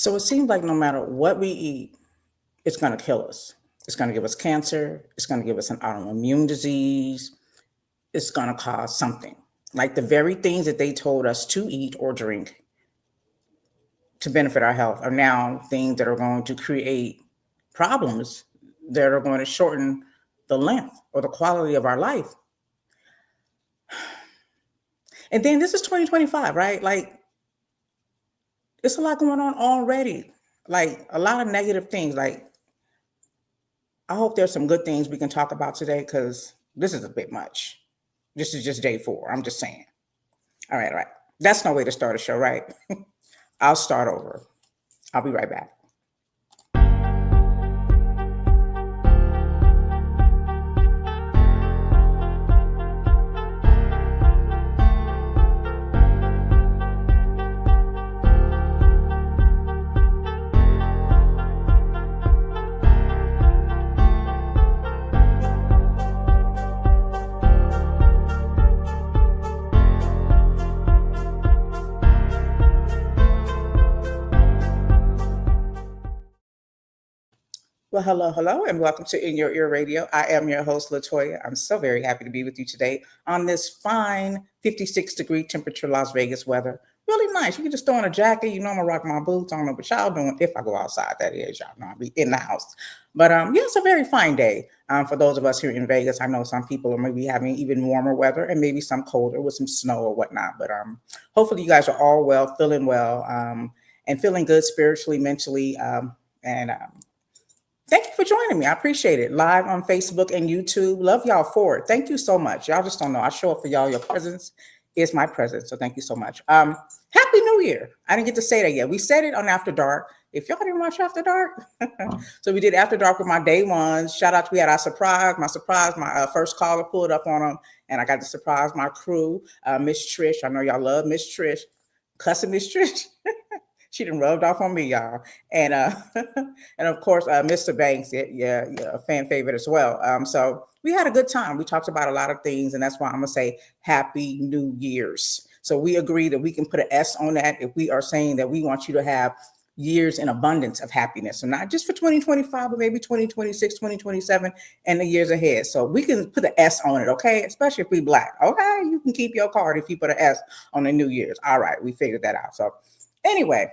So it seems like no matter what we eat, it's going to kill us. It's going to give us cancer. It's going to give us an autoimmune disease. It's going to cause something. Like the very things that they told us to eat or drink to benefit our health are now things that are going to create problems that are going to shorten the length or the quality of our life. And then this is 2025, right? Like it's a lot going on already. Like a lot of negative things. Like I hope there's some good things we can talk about today because this is a bit much. This is just day 4. I'm just saying. All right, all right. That's no way to start a show, right? I'll start over. I'll be right back. Well, hello, hello, and welcome to In Your Ear Radio. I am your host, Latoya. I'm so very happy to be with you today on this fine 56-degree temperature Las Vegas weather. Really nice. You can just throw on a jacket. You know I'm gonna rock my boots. I don't know what y'all doing if I go outside. That is, y'all know I'll be in the house. But yeah, it's a very fine day for those of us here in Vegas. I know some people are maybe having even warmer weather and maybe some colder with some snow or whatnot. But hopefully you guys are all well, feeling well, and feeling good spiritually, mentally, and thank you for joining me. I appreciate it. Live on Facebook and YouTube. Love y'all for it. Thank you so much. Y'all just don't know. I show up for y'all. Your presence is my presence. So thank you so much. Happy New Year. I didn't get to say that yet. We said it on After Dark. If y'all didn't watch After Dark, so we did After Dark with my day ones. Shout out to we had our surprise. My first caller pulled up on them, and I got to surprise my crew. Miss Trish. I know y'all love Miss Trish. Cussing Miss Trish. She done rubbed off on me, y'all. And and of course, Mr. Banks, yeah, a fan favorite as well. So we had a good time. We talked about a lot of things, and that's why I'm gonna say Happy New Year's. So we agree that we can put an S on that if we are saying that we want you to have years in abundance of happiness. So not just for 2025, but maybe 2026, 2027, and the years ahead. So we can put an S on it, okay? Especially if we Black. Okay, you can keep your card if you put an S on the New Year's. All right, we figured that out. So anyway.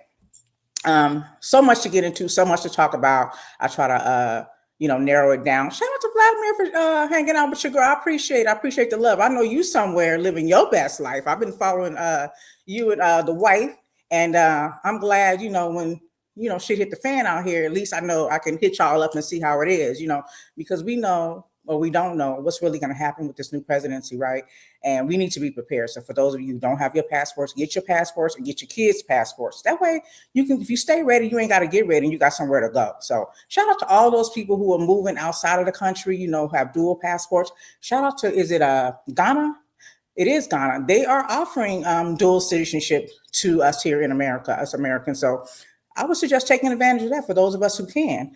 So much to get into, so much to talk about. I try to narrow it down. Shout out to Vladimir for hanging out with your girl. I appreciate the love. I know you somewhere living your best life. I've been following you and the wife, and I'm glad, when shit hit the fan out here, at least I know I can hit y'all up and see how it is, because we know or we don't know what's really going to happen with this new presidency, right? And we need to be prepared. So for those of you who don't have your passports, get your passports and get your kids' passports. That way you can, if you stay ready, you ain't got to get ready and you got somewhere to go. So shout out to all those people who are moving outside of the country, have dual passports. Shout out to, is it Ghana? It is Ghana. They are offering dual citizenship to us here in America, us Americans. So I would suggest taking advantage of that for those of us who can,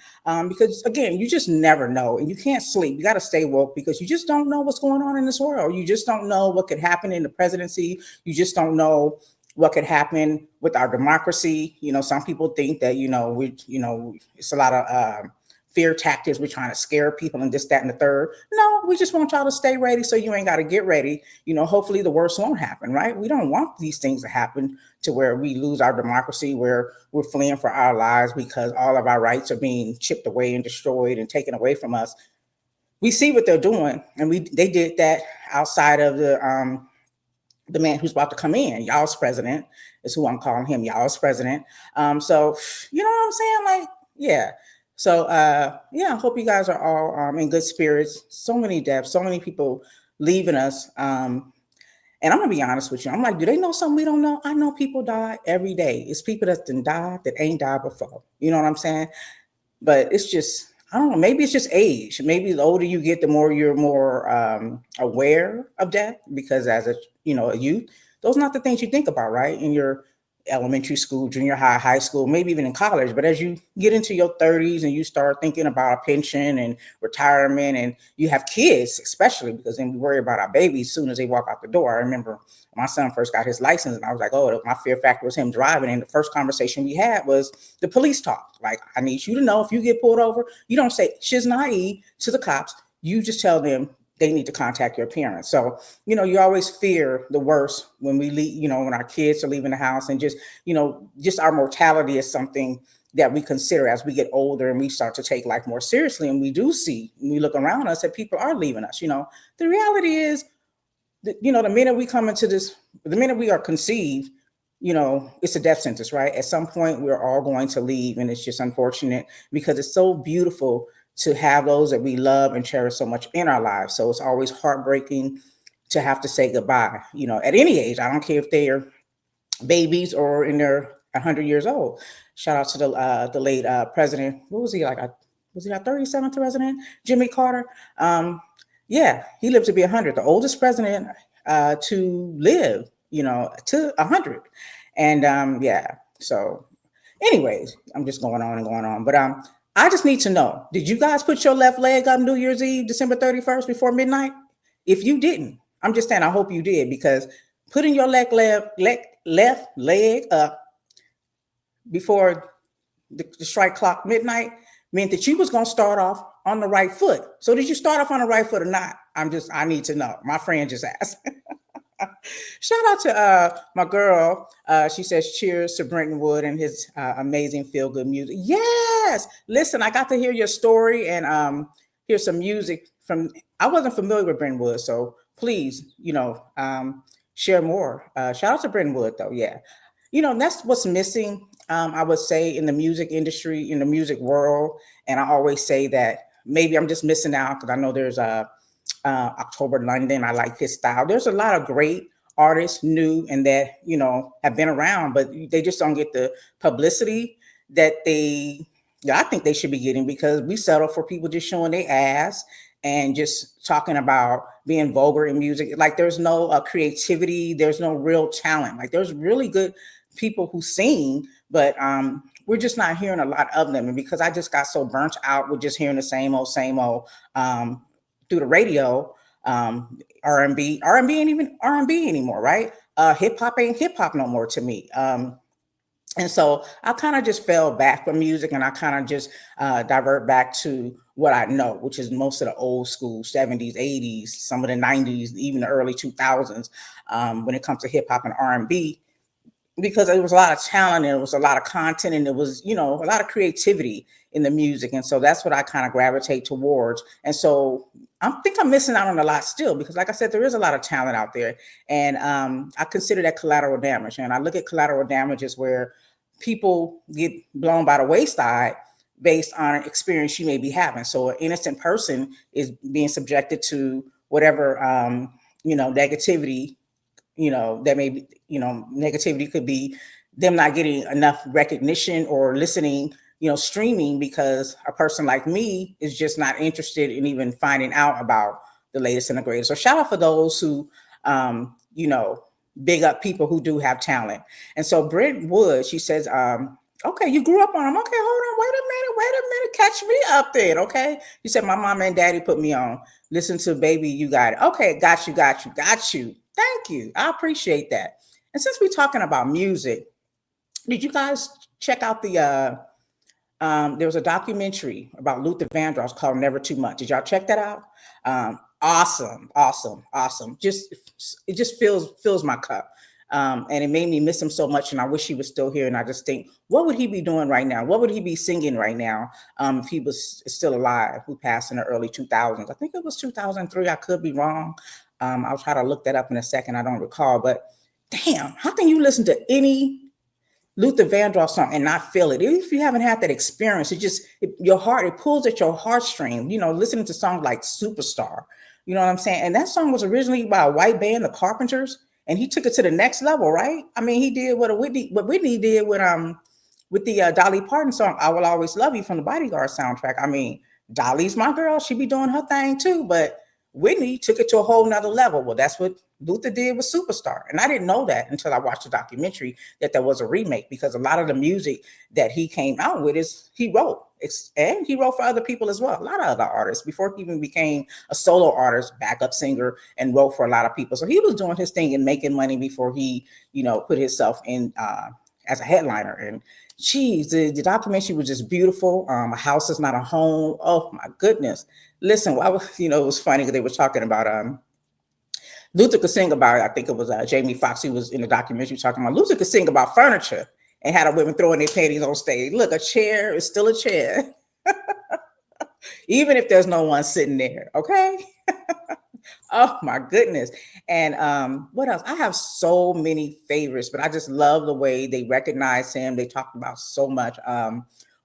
because again, you just never know, and you can't sleep. You got to stay woke because you just don't know what's going on in this world. You just don't know what could happen in the presidency. You just don't know what could happen with our democracy. Some people think that it's a lot of fear tactics. We're trying to scare people and this, that, and the third. No, we just want y'all to stay ready so you ain't got to get ready. Hopefully the worst won't happen, right? We don't want these things to happen to where we lose our democracy, where we're fleeing for our lives because all of our rights are being chipped away and destroyed and taken away from us. We see what they're doing, and they did that outside of the man who's about to come in. Y'all's president is who I'm calling him. Y'all's president. So you know what I'm saying? Like, yeah. So, I hope you guys are all in good spirits. So many deaths, so many people leaving us. And I'm going to be honest with you. I'm like, do they know something we don't know? I know people die every day. It's people that didn't die that ain't died before. You know what I'm saying? But it's just, I don't know. Maybe it's just age. Maybe the older you get, the more you're more aware of death because as a youth, those are not the things you think about, right? In your elementary school, junior high, high school, maybe even in college. But as you get into your 30s and you start thinking about a pension and retirement, and you have kids, especially because then we worry about our babies as soon as they walk out the door. I remember my son first got his license, and I was like, oh, my fear factor was him driving. And the first conversation we had was the police talk. Like, I need you to know, if you get pulled over, you don't say shiz naive to the cops. You just tell them they need to contact your parents. So, you always fear the worst when we leave, when our kids are leaving the house, and just our mortality is something that we consider as we get older and we start to take life more seriously. And we do see, when we look around us, that people are leaving us. The reality is that, the minute we come into this, the minute we are conceived, it's a death sentence, right? At some point, we're all going to leave. And it's just unfortunate because it's so beautiful to have those that we love and cherish so much in our lives. So it's always heartbreaking to have to say goodbye, at any age. I don't care if they are babies or in their 100 years old. Shout out to the late president. What was he like? Was he our 37th president? Jimmy Carter. Yeah, he lived to be 100, the oldest president to live, to 100. And yeah, so anyways, I'm just going on and going on. But I just need to know, did you guys put your left leg up New Year's Eve, December 31st before midnight? If you didn't, I'm just saying, I hope you did, because putting your left leg up before the strike clock midnight meant that you was going to start off on the right foot. So did you start off on the right foot or not? I need to know. My friend just asked. Shout out to my girl. She says, cheers to Brenton Wood and his amazing feel-good music. Yes. Listen, I got to hear your story and hear some music from, I wasn't familiar with Brenton Wood. So please, share more. Shout out to Brenton Wood though. Yeah. That's what's missing, I would say, in the music industry, in the music world. And I always say that maybe I'm just missing out because I know there's October London. I like his style. There's a lot of great artists, new and that, have been around, but they just don't get the publicity that I think they should be getting, because we settle for people just showing their ass and just talking about being vulgar in music. Like, there's no creativity. There's no real talent. Like, there's really good people who sing, but we're just not hearing a lot of them. And because I just got so burnt out with just hearing the same old through the radio, R&B ain't even R&B anymore, right? Hip hop ain't hip hop no more to me. And so I kind of just fell back from music, and I kind of just divert back to what I know, which is most of the old school 70s, 80s, some of the 90s, even the early 2000s, when it comes to hip hop and R&B, because there was a lot of talent and there was a lot of content and there was, a lot of creativity in the music. And so that's what I kind of gravitate towards. And so I think I'm missing out on a lot still, because like I said, there is a lot of talent out there. And I consider that collateral damage. And I look at collateral damage as where people get blown by the wayside based on an experience you may be having. So an innocent person is being subjected to whatever, negativity, that may be, negativity could be them not getting enough recognition or listening, streaming, because a person like me is just not interested in even finding out about the latest and the greatest. So shout out for those who, big up people who do have talent. And so Brent Wood, she says, okay, you grew up on them. Okay, hold on, wait a minute, catch me up there, okay? You said my mom and daddy put me on. Listen to Baby, You Got It. Okay, got you. Thank you. I appreciate that. And since we're talking about music, did you guys check out there was a documentary about Luther Vandross called Never Too Much. Did y'all check that out? Awesome. It just fills my cup. And it made me miss him so much. And I wish he was still here. And I just think, what would he be doing right now? What would he be singing right now if he was still alive, who passed in the early 2000s? I think it was 2003. I could be wrong. I'll try to look that up in a second. I don't recall. But damn, how can you listen to any Luther Vandross song and not feel it? Even if you haven't had that experience, your heart, it pulls at your heartstring, listening to songs like Superstar, you know what I'm saying? And that song was originally by a white band, the Carpenters, and he took it to the next level, right? I mean, he did what Whitney did with the Dolly Parton song, I Will Always Love You, from the Bodyguard soundtrack. I mean, Dolly's my girl. She be doing her thing too, but Whitney took it to a whole nother level. Well, that's what Luther did was Superstar. And I didn't know that until I watched the documentary that there was a remake, because a lot of the music that he came out with is he wrote. And he wrote for other people as well, a lot of other artists before he even became a solo artist, backup singer, and wrote for a lot of people. So he was doing his thing and making money before he, put himself in as a headliner. And geez, the documentary was just beautiful. A house is not a home. Oh my goodness. Listen, I was, it was funny because they were talking about Luther could sing about, I think it was Jamie Foxx who was in the documentary talking about Luther could sing about furniture and had a women throwing their panties on stage. Look, a chair is still a chair, even if there's no one sitting there. Okay. Oh my goodness. And what else? I have so many favorites, but I just love the way they recognize him. They talk about so much.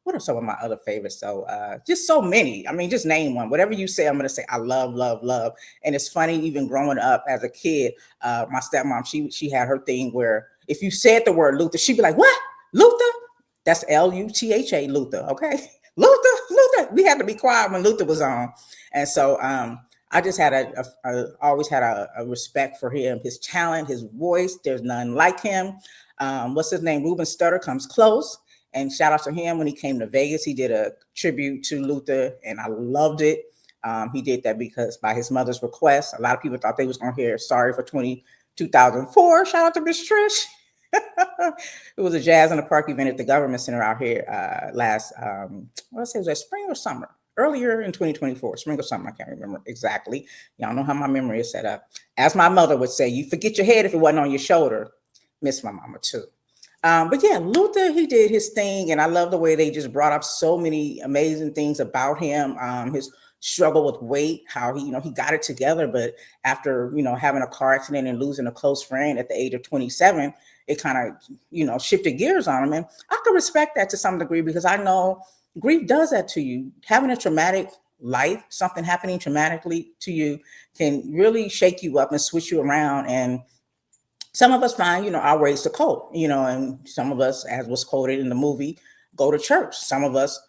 What are some of my other favorites? So just so many. I mean, just name one. Whatever you say, I'm gonna say I love, love, love. And it's funny, even growing up as a kid, my stepmom, she had her thing where if you said the word Luther, she'd be like, "What? Luther?" That's Lutha, Luther. Okay. Luther. We had to be quiet when Luther was on. And so I just had always had a respect for him, his talent, his voice. There's none like him. What's his name? Ruben Studdard comes close. And shout out to him when he came to Vegas. He did a tribute to Luther, and I loved it. He did that because by his mother's request. A lot of people thought they was going to hear "Sorry for 2004." Shout out to Miss Trish. It was a Jazz in the Park event at the Government Center out here last, let's say it was spring or summer, earlier in 2024, spring or summer. I can't remember exactly. Y'all know how my memory is set up. As my mother would say, you forget your head if it wasn't on your shoulder. Miss my mama too. But yeah, Luther, he did his thing, and I love the way they just brought up so many amazing things about him. His struggle with weight, how he got it together, but after having a car accident and losing a close friend at the age of 27, it kind of shifted gears on him, and I can respect that to some degree because I know grief does that to you. Having a traumatic life, something happening traumatically to you, can really shake you up and switch you around. And some of us find, our ways to cope, and some of us, as was quoted in the movie, go to church. Some of us,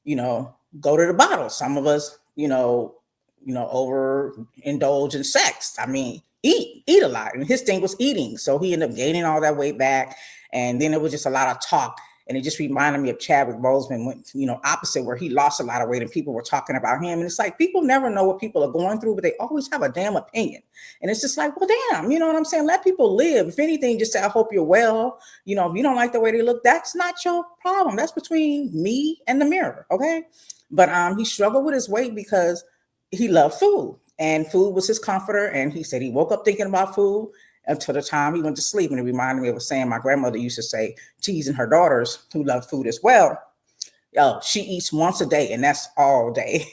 go to the bottle. Some of us, overindulge in sex. I mean, eat a lot. And his thing was eating. So he ended up gaining all that weight back. And then it was just a lot of talk. And it just reminded me of Chadwick Boseman, went, opposite, where he lost a lot of weight and people were talking about him. And it's like, people never know what people are going through, but they always have a damn opinion. And it's just like, well, damn, you know what I'm saying? Let people live. If anything, just say, I hope you're well. If you don't like the way they look, that's not your problem. That's between me and the mirror. Okay. But he struggled with his weight because he loved food, and food was his comforter. And he said he woke up thinking about food until the time he went to sleep. And it reminded me of a saying my grandmother used to say, teasing her daughters who love food as well. She eats once a day, and that's all day.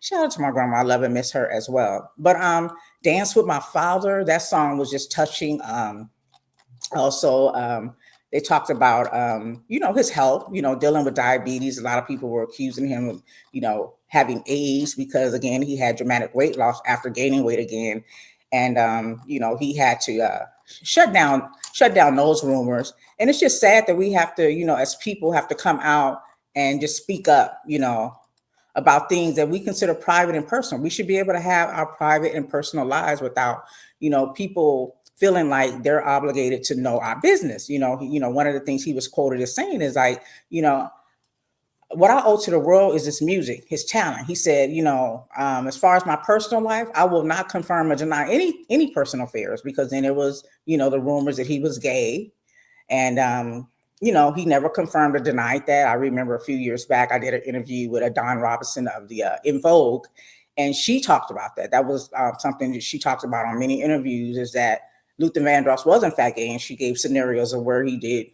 Shout out to my grandma. I love and miss her as well. But Dance with My Father, that song was just touching. Also, they talked about, his health, dealing with diabetes. A lot of people were accusing him of, having AIDS because, again, he had dramatic weight loss after gaining weight again. And, he had to shut down those rumors. And it's just sad that we have to, as people, have to come out and just speak up, about things that we consider private and personal. We should be able to have our private and personal lives without, people feeling like they're obligated to know our business. One of the things he was quoted as saying is like, what I owe to the world is his music, his talent. He said, as far as my personal life, I will not confirm or deny any personal affairs, because then it was, the rumors that he was gay. And, he never confirmed or denied that. I remember a few years back, I did an interview with a Dawn Robinson of the In Vogue, and she talked about that. That was something that she talked about on many interviews, is that Luther Vandross was in fact gay, and she gave scenarios of where he did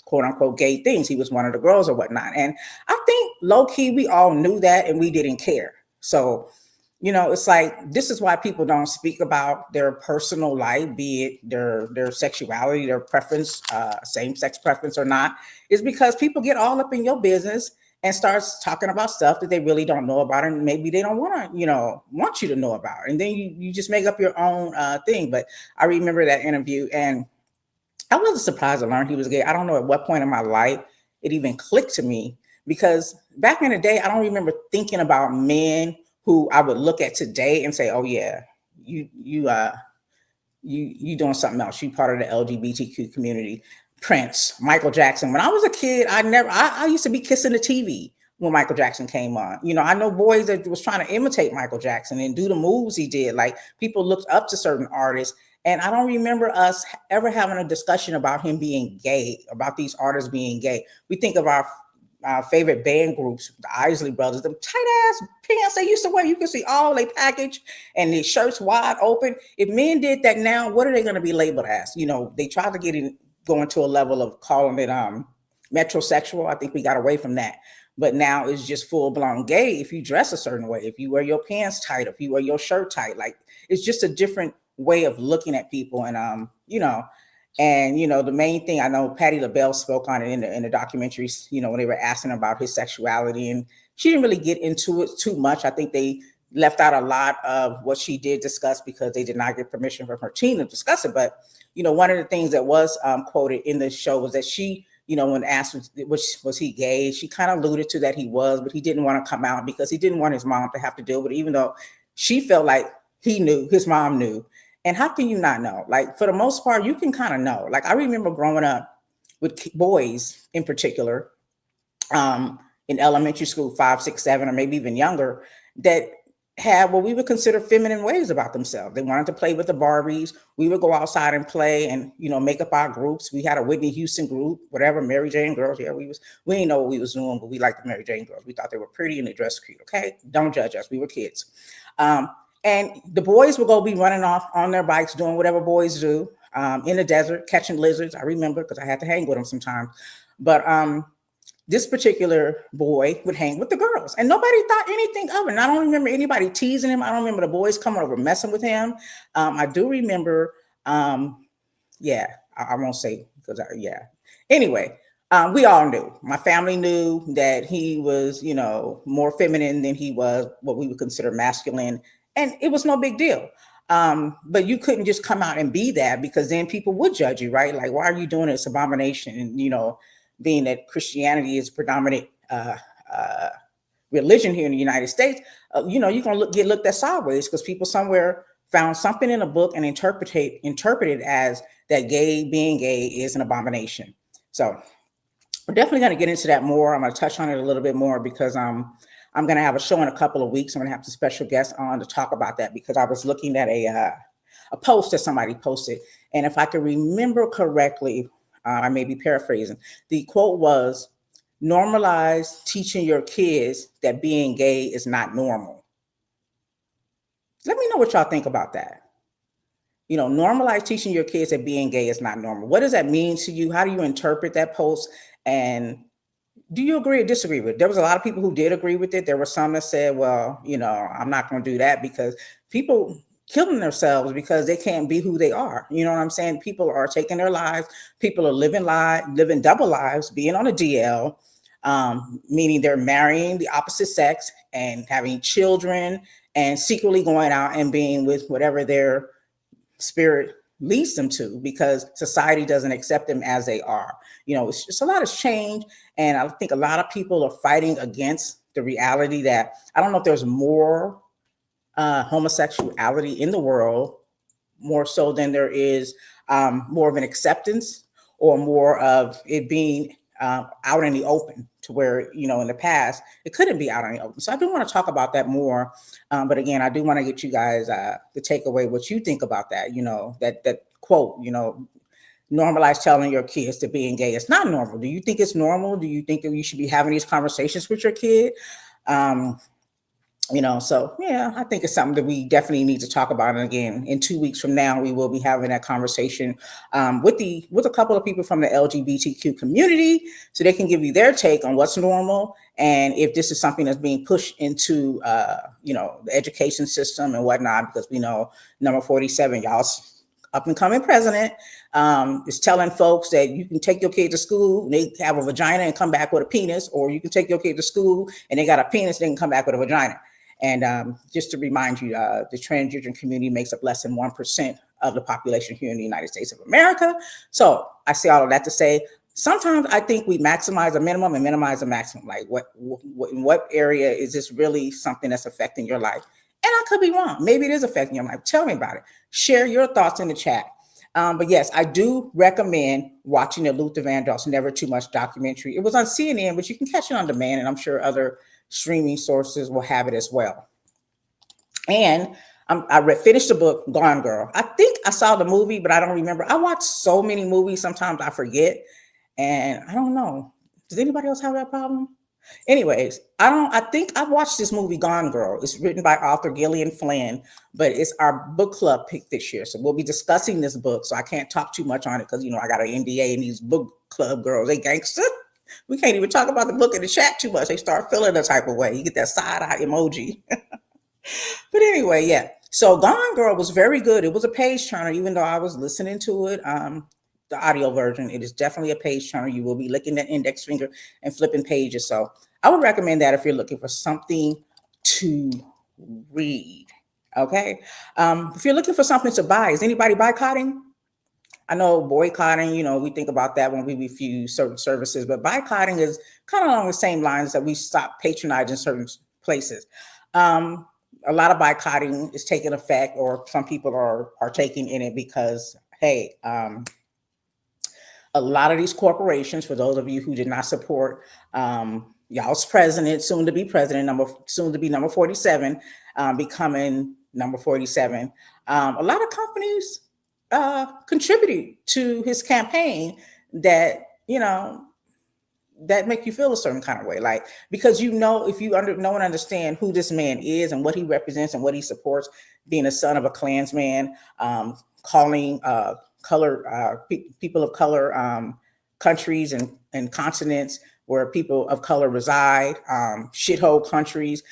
quote unquote gay things. He was one of the girls or whatnot. And I think low key, we all knew that and we didn't care. So, it's like, this is why people don't speak about their personal life, be it their sexuality, their preference, same sex preference or not, is because people get all up in your business and starts talking about stuff that they really don't know about, and maybe they don't want to, want you to know about. And then you just make up your own thing. But I remember that interview, and I wasn't surprised to learn he was gay. I don't know at what point in my life it even clicked to me, because back in the day, I don't remember thinking about men who I would look at today and say, oh yeah, you you doing something else. You part of the LGBTQ community. Prince, Michael Jackson. When I was a kid, I used to be kissing the TV when Michael Jackson came on. You know, I know boys that was trying to imitate Michael Jackson and do the moves he did. Like people looked up to certain artists. And I don't remember us ever having a discussion about him being gay, about these artists being gay. We think of our favorite band groups, the Isley Brothers, them tight ass pants they used to wear. You can see all they package and the shirts wide open. If men did that now, what are they going to be labeled as? You know, they tried to get in, going to a level of calling it metrosexual. I think we got away from that. But now it's just full blown gay if you dress a certain way, if you wear your pants tight, if you wear your shirt tight. Like it's just a different way of looking at people. And you know, and you know, the main thing I know, Patti LaBelle spoke on it in the documentaries. You know, when they were asking about his sexuality, and she didn't really get into it too much. I think they left out a lot of what she did discuss because they did not get permission from her team to discuss it. But you know, one of the things that was quoted in the show was that she, you know, when asked was he gay, she kind of alluded to that he was, but he didn't want to come out because he didn't want his mom to have to deal with it, even though she felt like he knew, his mom knew. And how can you not know? Like for the most part, you can kind of know. Like I remember growing up with boys in particular, in elementary school, 5, 6, 7, or maybe even younger, that had what we would consider feminine ways about themselves. They wanted to play with the Barbies. We would go outside and play and, you know, make up our groups. We had a Whitney Houston group, whatever, Mary Jane girls. Yeah, we didn't know what we was doing, but we liked the Mary Jane girls. We thought they were pretty and they dressed cute. Okay. Don't judge us. We were kids. And the boys would go be running off on their bikes, doing whatever boys do, in the desert, catching lizards. I remember because I had to hang with them sometimes. But this particular boy would hang with the girls and nobody thought anything of it. And I don't remember anybody teasing him. I don't remember the boys coming over messing with him. I do remember, yeah, I won't say because yeah. Anyway, we all knew, my family knew that he was, you know, more feminine than he was what we would consider masculine. And it was no big deal. But you couldn't just come out and be that because then people would judge you, right? Like, why are you doing this abomination? And, you know, being that Christianity is predominant religion here in the United States, you know, you're going to get looked at sideways because people somewhere found something in a book and interpreted as that being gay is an abomination. So we're definitely going to get into that more. I'm going to touch on it a little bit more because I'm going to have a show in a couple of weeks. I'm going to have some special guests on to talk about that because I was looking at a post that somebody posted. And if I can remember correctly, I may be paraphrasing. The quote was, normalize teaching your kids that being gay is not normal. Let me know what y'all think about that. You know, normalize teaching your kids that being gay is not normal. What does that mean to you? How do you interpret that post? And do you agree or disagree with it? There was a lot of people who did agree with it. There were some that said, well, you know, I'm not going to do that because people killing themselves because they can't be who they are. You know what I'm saying? People are taking their lives. People are living double lives, being on a DL, meaning they're marrying the opposite sex and having children and secretly going out and being with whatever their spirit leads them to because society doesn't accept them as they are. You know, it's just a lot has changed. And I think a lot of people are fighting against the reality that I don't know if there's more homosexuality in the world, more so than there is more of an acceptance or more of it being out in the open to where, you know, in the past, it couldn't be out in the open. So I do want to talk about that more. But again, I do want to get you guys to take away what you think about that, you know, that quote, you know, normalize telling your kids that being gay is not normal. Do you think it's normal? Do you think that you should be having these conversations with your kid? You know, so yeah, I think it's something that we definitely need to talk about. And again, in 2 weeks from now, we will be having that conversation with a couple of people from the LGBTQ community, so they can give you their take on what's normal and if this is something that's being pushed into, you know, the education system and whatnot. Because we know number 47, y'all's up and coming president, is telling folks that you can take your kid to school and they have a vagina and come back with a penis, or you can take your kid to school and they got a penis, they can come back with a vagina. And just to remind you, the transgender community makes up less than 1% of the population here in the United States of America. So I say all of that to say, sometimes I think we maximize a minimum and minimize a maximum. Like in what area is this really something that's affecting your life? I could be wrong. Maybe it is affecting your life. Tell me about it. Share your thoughts in the chat. But yes, I do recommend watching the Luther Vandross Never Too Much documentary. It was on CNN, but you can catch it on demand, and I'm sure other streaming sources will have it as well. And finished the book, Gone Girl. I think I saw the movie, but I don't remember. I watch so many movies, sometimes I forget. And I don't know. Does anybody else have that problem? Anyways, I think I've watched this movie, Gone Girl. It's written by author Gillian Flynn, but it's our book club pick this year. So we'll be discussing this book. So I can't talk too much on it because, I got an NDA, and these book club girls, they gangster. We can't even talk about the book in the chat too much. They start feeling the type of way. You get that side eye emoji. But anyway, yeah. So Gone Girl was very good. It was a page turner, even though I was listening to it. The audio version, it is definitely a page turner. You will be licking that index finger and flipping pages. So I would recommend that if you're looking for something to read. Okay. If you're looking for something to buy, is anybody boycotting? I know boycotting, we think about that when we refuse certain services, but boycotting is kind of along the same lines that we stop patronizing certain places. A lot of boycotting is taking effect, or some people are partaking in it because, hey, a lot of these corporations, for those of you who did not support y'all's president, soon to be number 47, becoming number 47, a lot of companies contributed to his campaign that, that make you feel a certain kind of way. Like, because if you know and understand who this man is and what he represents and what he supports, being a son of a Klansman, calling people of color countries and continents where people of color reside, shithole countries,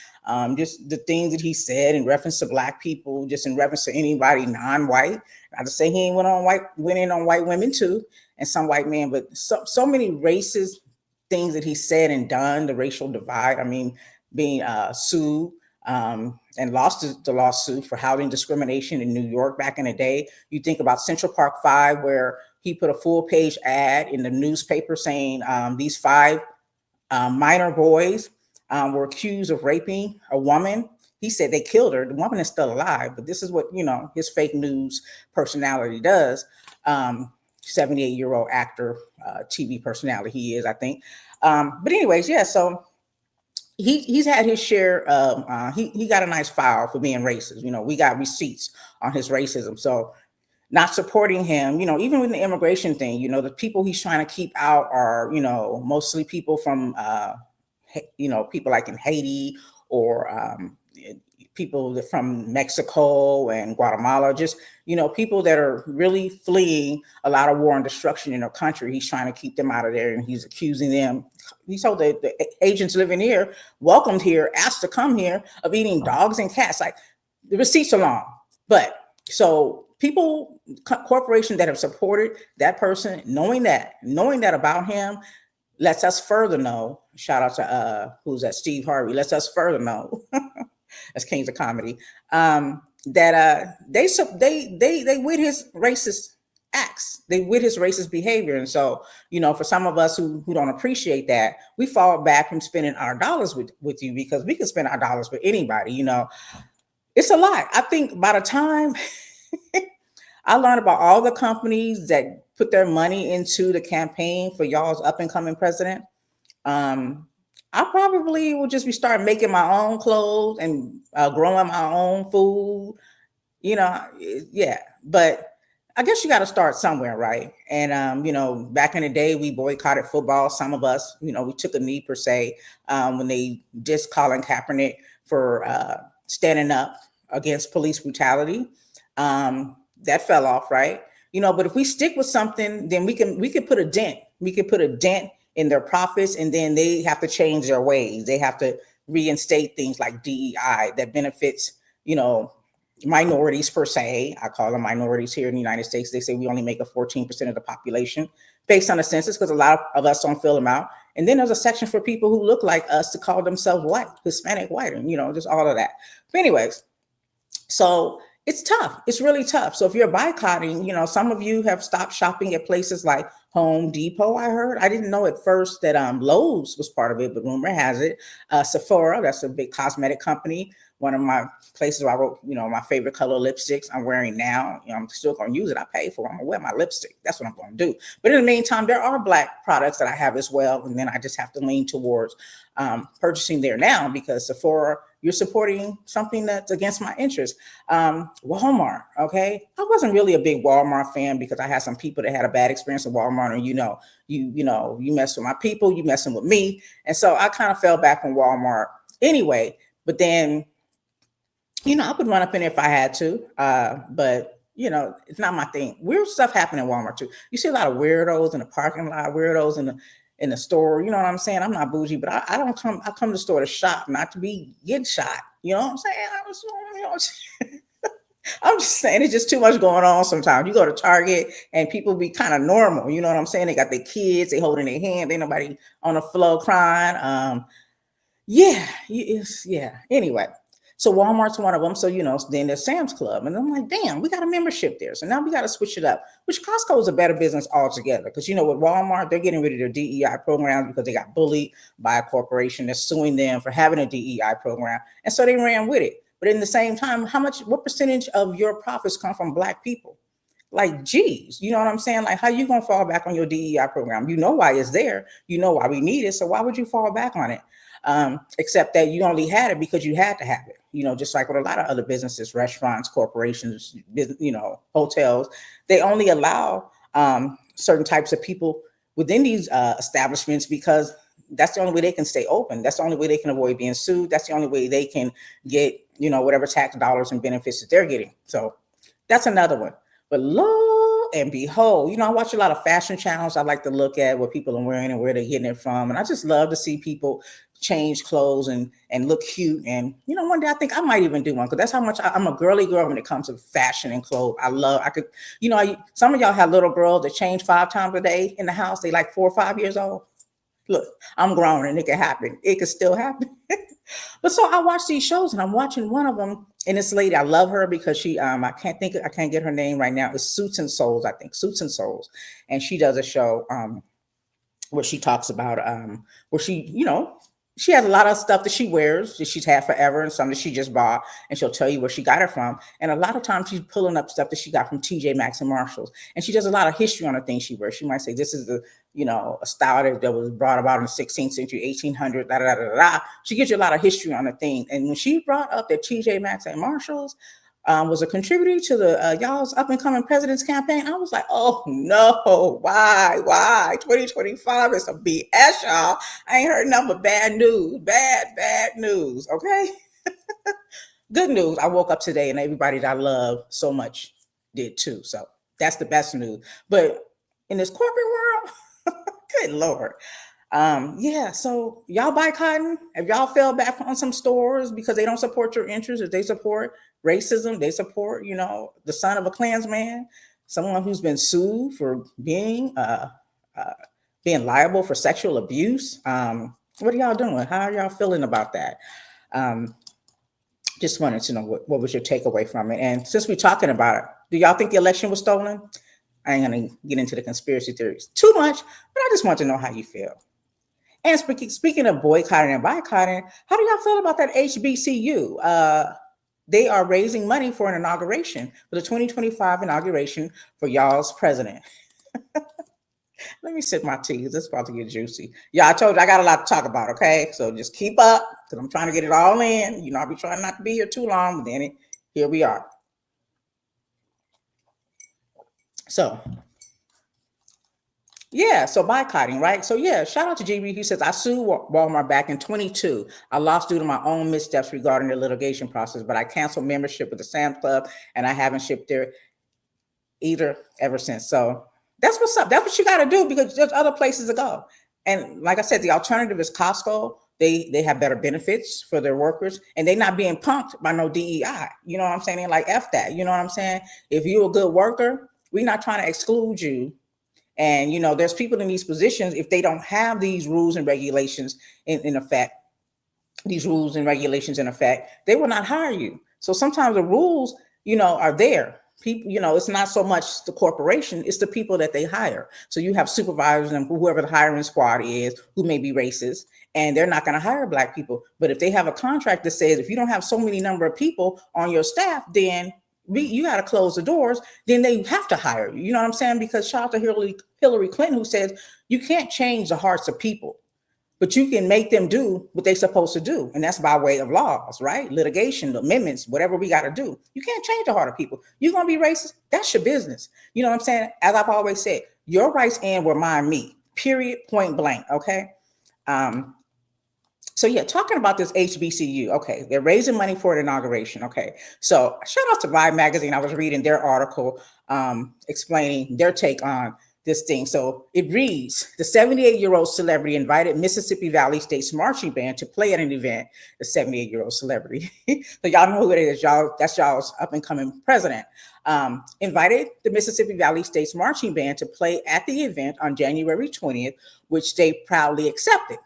just the things that he said in reference to Black people, just in reference to anybody non-white. Not to say he ain't went in on white women too, and some white men, but so many racist things that he said and done, the racial divide. I mean, being sued and lost the lawsuit for housing discrimination in New York back in the day. You think about Central Park 5, where he put a full page ad in the newspaper saying these 5 minor boys were accused of raping a woman. He said they killed her. The woman is still alive, but this is what, his fake news personality does. 78-year-old actor, TV personality he is, I think. But anyways, yeah, so he's had his share of, he got a nice file for being racist. We got receipts on his racism. So not supporting him, even with the immigration thing, the people he's trying to keep out are, mostly people from, people like in Haiti, or people from Mexico and Guatemala, just, people that are really fleeing a lot of war and destruction in their country. He's trying to keep them out of there, and he's accusing them. He told the agents living here, welcomed here, asked to come here, of eating dogs and cats. Like, the receipts are long. But so corporations that have supported that person, knowing that about him, lets us further know. Shout out to who's that? Steve Harvey. Lets us further know. As Kings of Comedy, that they with his racist acts, they with his racist behavior. And so, for some of us who don't appreciate that, we fall back from spending our dollars with you, because we can spend our dollars with anybody. It's a lot. I think by the time I learned about all the companies that put their money into the campaign for y'all's up and coming president, I probably will just start making my own clothes and growing my own food, yeah. But I guess you got to start somewhere, right? And, back in the day, we boycotted football. Some of us, we took a knee per se when they dissed Colin Kaepernick for standing up against police brutality. That fell off, right? But if we stick with something, then we can put a dent. We can put a dent in their profits, and then they have to change their ways. They have to reinstate things like DEI that benefits, minorities per se. I call them minorities here in the United States. They say we only make up 14% of the population based on the census, because a lot of us don't fill them out. And then there's a section for people who look like us to call themselves white, Hispanic white, and just all of that. But anyways, so It's tough. It's really tough. So if you're boycotting, some of you have stopped shopping at places like Home Depot. I heard. I didn't know at first that Lowe's was part of it, but rumor has it, Sephora, that's a big cosmetic company. One of my places where I wrote, my favorite color lipsticks I'm wearing now. I'm still going to use it. I pay for it. I'm going to wear my lipstick. That's what I'm going to do. But in the meantime, there are Black products that I have as well. And then I just have to lean towards purchasing there now, because Sephora, you're supporting something that's against my interest. Walmart, okay? I wasn't really a big Walmart fan because I had some people that had a bad experience with Walmart, and you mess with my people, you messing with me. And so I kind of fell back on Walmart anyway. But then, I would run up in there if I had to. But it's not my thing. Weird stuff happened in Walmart too. You see a lot of weirdos in the parking lot, weirdos in the store. You know what I'm saying? I'm not bougie, but I don't come. I come to the store to shop, not to be getting shot. You know what I'm saying? I'm just saying it's just too much going on sometimes. You go to Target and people be kind of normal. You know what I'm saying? They got their kids, they holding their hand, ain't nobody on the floor crying. Yeah. Anyway, so Walmart's one of them. So, then there's Sam's Club. And I'm like, damn, we got a membership there. So now we got to switch it up, which Costco is a better business altogether. Because, with Walmart, they're getting rid of their DEI programs because they got bullied by a corporation that's suing them for having a DEI program. And so they ran with it. But in the same time, what percentage of your profits come from Black people? Like, geez, you know what I'm saying? Like, how you going to fall back on your DEI program? You know why it's there. You know why we need it. So why would you fall back on it? Except that you only had it because you had to have it, just like with a lot of other businesses, restaurants, corporations, hotels, they only allow certain types of people within these establishments because that's the only way they can stay open. That's the only way they can avoid being sued. That's the only way they can get, whatever tax dollars and benefits that they're getting. So that's another one. But lo and behold, I watch a lot of fashion channels. I like to look at what people are wearing and where they're getting it from. And I just love to see people change clothes and look cute. And, one day I think I might even do one because that's how much I'm a girly girl when it comes to fashion and clothes. Some of y'all have little girls that change 5 times a day in the house. They like 4 or 5 years old. Look, I'm grown and it can happen. It can still happen. But so I watch these shows and I'm watching one of them. And this lady, I love her because she, I can't get her name right now. It's Suits and Souls, I think. Suits and Souls. And she does a show where she talks about, where she has a lot of stuff that she wears that she's had forever and some that she just bought, and she'll tell you where she got it from. And a lot of times she's pulling up stuff that she got from TJ Maxx and Marshalls. And she does a lot of history on the things she wears. She might say, this is a style that was brought about in the 16th century, 1800, da, da, da, da, da. She gives you a lot of history on the thing. And when she brought up that TJ Maxx and Marshalls was a contributor to the y'all's up and coming president's campaign, I was like, oh no, why? 2025 is some BS, y'all. I ain't heard nothing but bad news, bad news. Okay. Good news. I woke up today and everybody that I love so much did too. So that's the best news. But in this corporate world, good Lord. So y'all boycotting? If y'all fell back on some stores because they don't support your interests, if they support racism, they support, the son of a Klansman, someone who's been sued for being liable for sexual abuse. What are y'all doing? How are y'all feeling about that? Just wanted to know what was your takeaway from it. And since we're talking about it, do y'all think the election was stolen? I ain't gonna get into the conspiracy theories too much, but I just want to know how you feel. And speaking of boycotting and boycotting, how do y'all feel about that HBCU? They are raising money for an inauguration, for the 2025 inauguration for y'all's president. Let me sip my tea because it's about to get juicy. Yeah, I told you I got a lot to talk about, okay? So just keep up because I'm trying to get it all in. I'll be trying not to be here too long, but then here we are. So boycotting, right? So shout out to GB. He says, I sued Walmart back in 22. I lost due to my own missteps regarding the litigation process, but I canceled membership with the Sam's Club and I haven't shipped there either ever since. So that's what's up. That's what you got to do because there's other places to go. And like I said, the alternative is Costco. They have better benefits for their workers and they're not being punked by no DEI. You know what I'm saying? They're like, F that. You know what I'm saying? If you're a good worker, we're not trying to exclude you. And, there's people in these positions, if they don't have these rules and regulations in effect, they will not hire you. So sometimes the rules, are there. People, it's not so much the corporation, it's the people that they hire. So you have supervisors and whoever the hiring squad is who may be racist, and they're not going to hire Black people. But if they have a contract that says if you don't have so many number of people on your staff, then you got to close the doors, then they have to hire you. You know what I'm saying? Because shout out to Hillary Clinton, who says you can't change the hearts of people, but you can make them do what they're supposed to do. And that's by way of laws, right? Litigation, amendments, whatever we got to do. You can't change the heart of people. You're going to be racist. That's your business. You know what I'm saying? As I've always said, your rights end where mine meet, period, point blank. Okay. So yeah, talking about this HBCU, okay, they're raising money for an inauguration, okay. So shout out to Vibe Magazine. I was reading their article explaining their take on this thing. So it reads, the 78-year-old celebrity invited Mississippi Valley State's marching band to play at an event. The 78-year-old celebrity. So y'all know who it is, y'all. That's y'all's up and coming president. Invited the Mississippi Valley State's marching band to play at the event on January 20th, which they proudly accepted.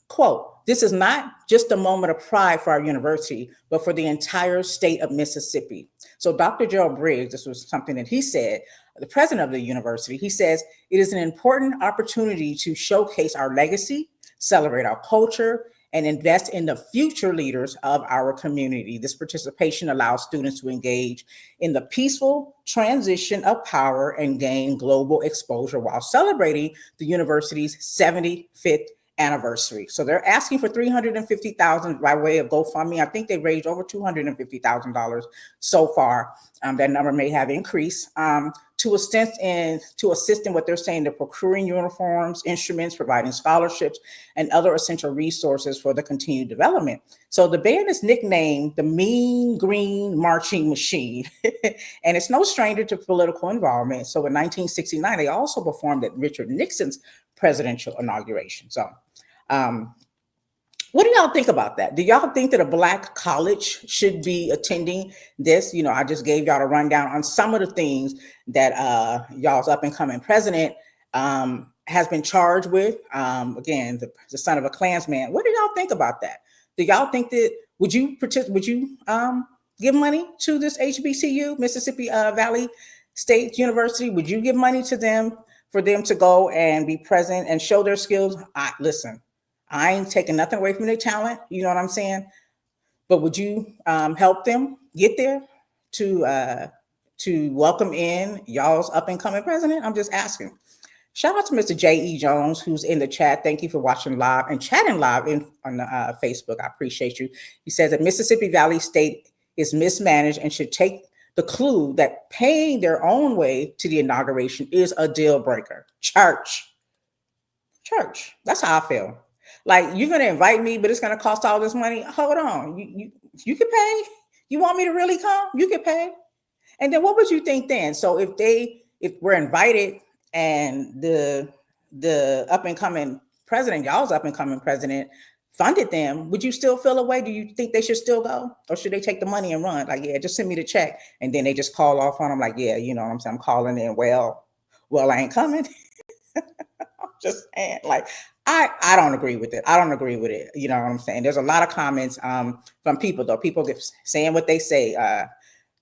Quote, this is not just a moment of pride for our university, but for the entire state of Mississippi. So Dr. Gerald Briggs, this was something that he said, the president of the university, he says, it is an important opportunity to showcase our legacy, celebrate our culture, and invest in the future leaders of our community. This participation allows students to engage in the peaceful transition of power and gain global exposure while celebrating the university's 75th anniversary. So they're asking for $350,000 by way of GoFundMe. I think they raised over $250,000 so far. That number may have increased to assist in what they're saying, the procuring uniforms, instruments, providing scholarships, and other essential resources for the continued development. So the band is nicknamed the Mean Green Marching Machine, and it's no stranger to political involvement. So in 1969, they also performed at Richard Nixon's presidential inauguration. So what do y'all think about that? Do y'all think that a Black college should be attending this? I just gave y'all a rundown on some of the things that y'all's up and coming president has been charged with. Again, the son of a Klansman. What do y'all think about that? Do y'all think that would you give money to this HBCU, Mississippi Valley State University? Would you give money to them for them to go and be present and show their skills? Listen, I ain't taking nothing away from their talent. You know what I'm saying? But would you help them get there to welcome in y'all's up and coming president? I'm just asking. Shout out to Mr. J.E. Jones, who's in the chat. Thank you for watching live and chatting live on Facebook. I appreciate you. He says that Mississippi Valley State is mismanaged and should take the clue that paying their own way to the inauguration is a deal breaker. Church. That's how I feel. Like, you're going to invite me, but it's going to cost all this money. Hold on. You can pay. You want me to really come? You can pay. And then what would you think then? So if we're invited and the up and coming president, y'all's up and coming president, funded them, would you still feel a way? Do you think they should still go? Or should they take the money and run? Like, yeah, just send me the check. And then they just call off on them like, yeah, you know what I'm saying? I'm calling in. Well, I ain't coming. I'm just saying, like, I don't agree with it. I don't agree with it. You know what I'm saying? There's a lot of comments from people, though. People saying what they say.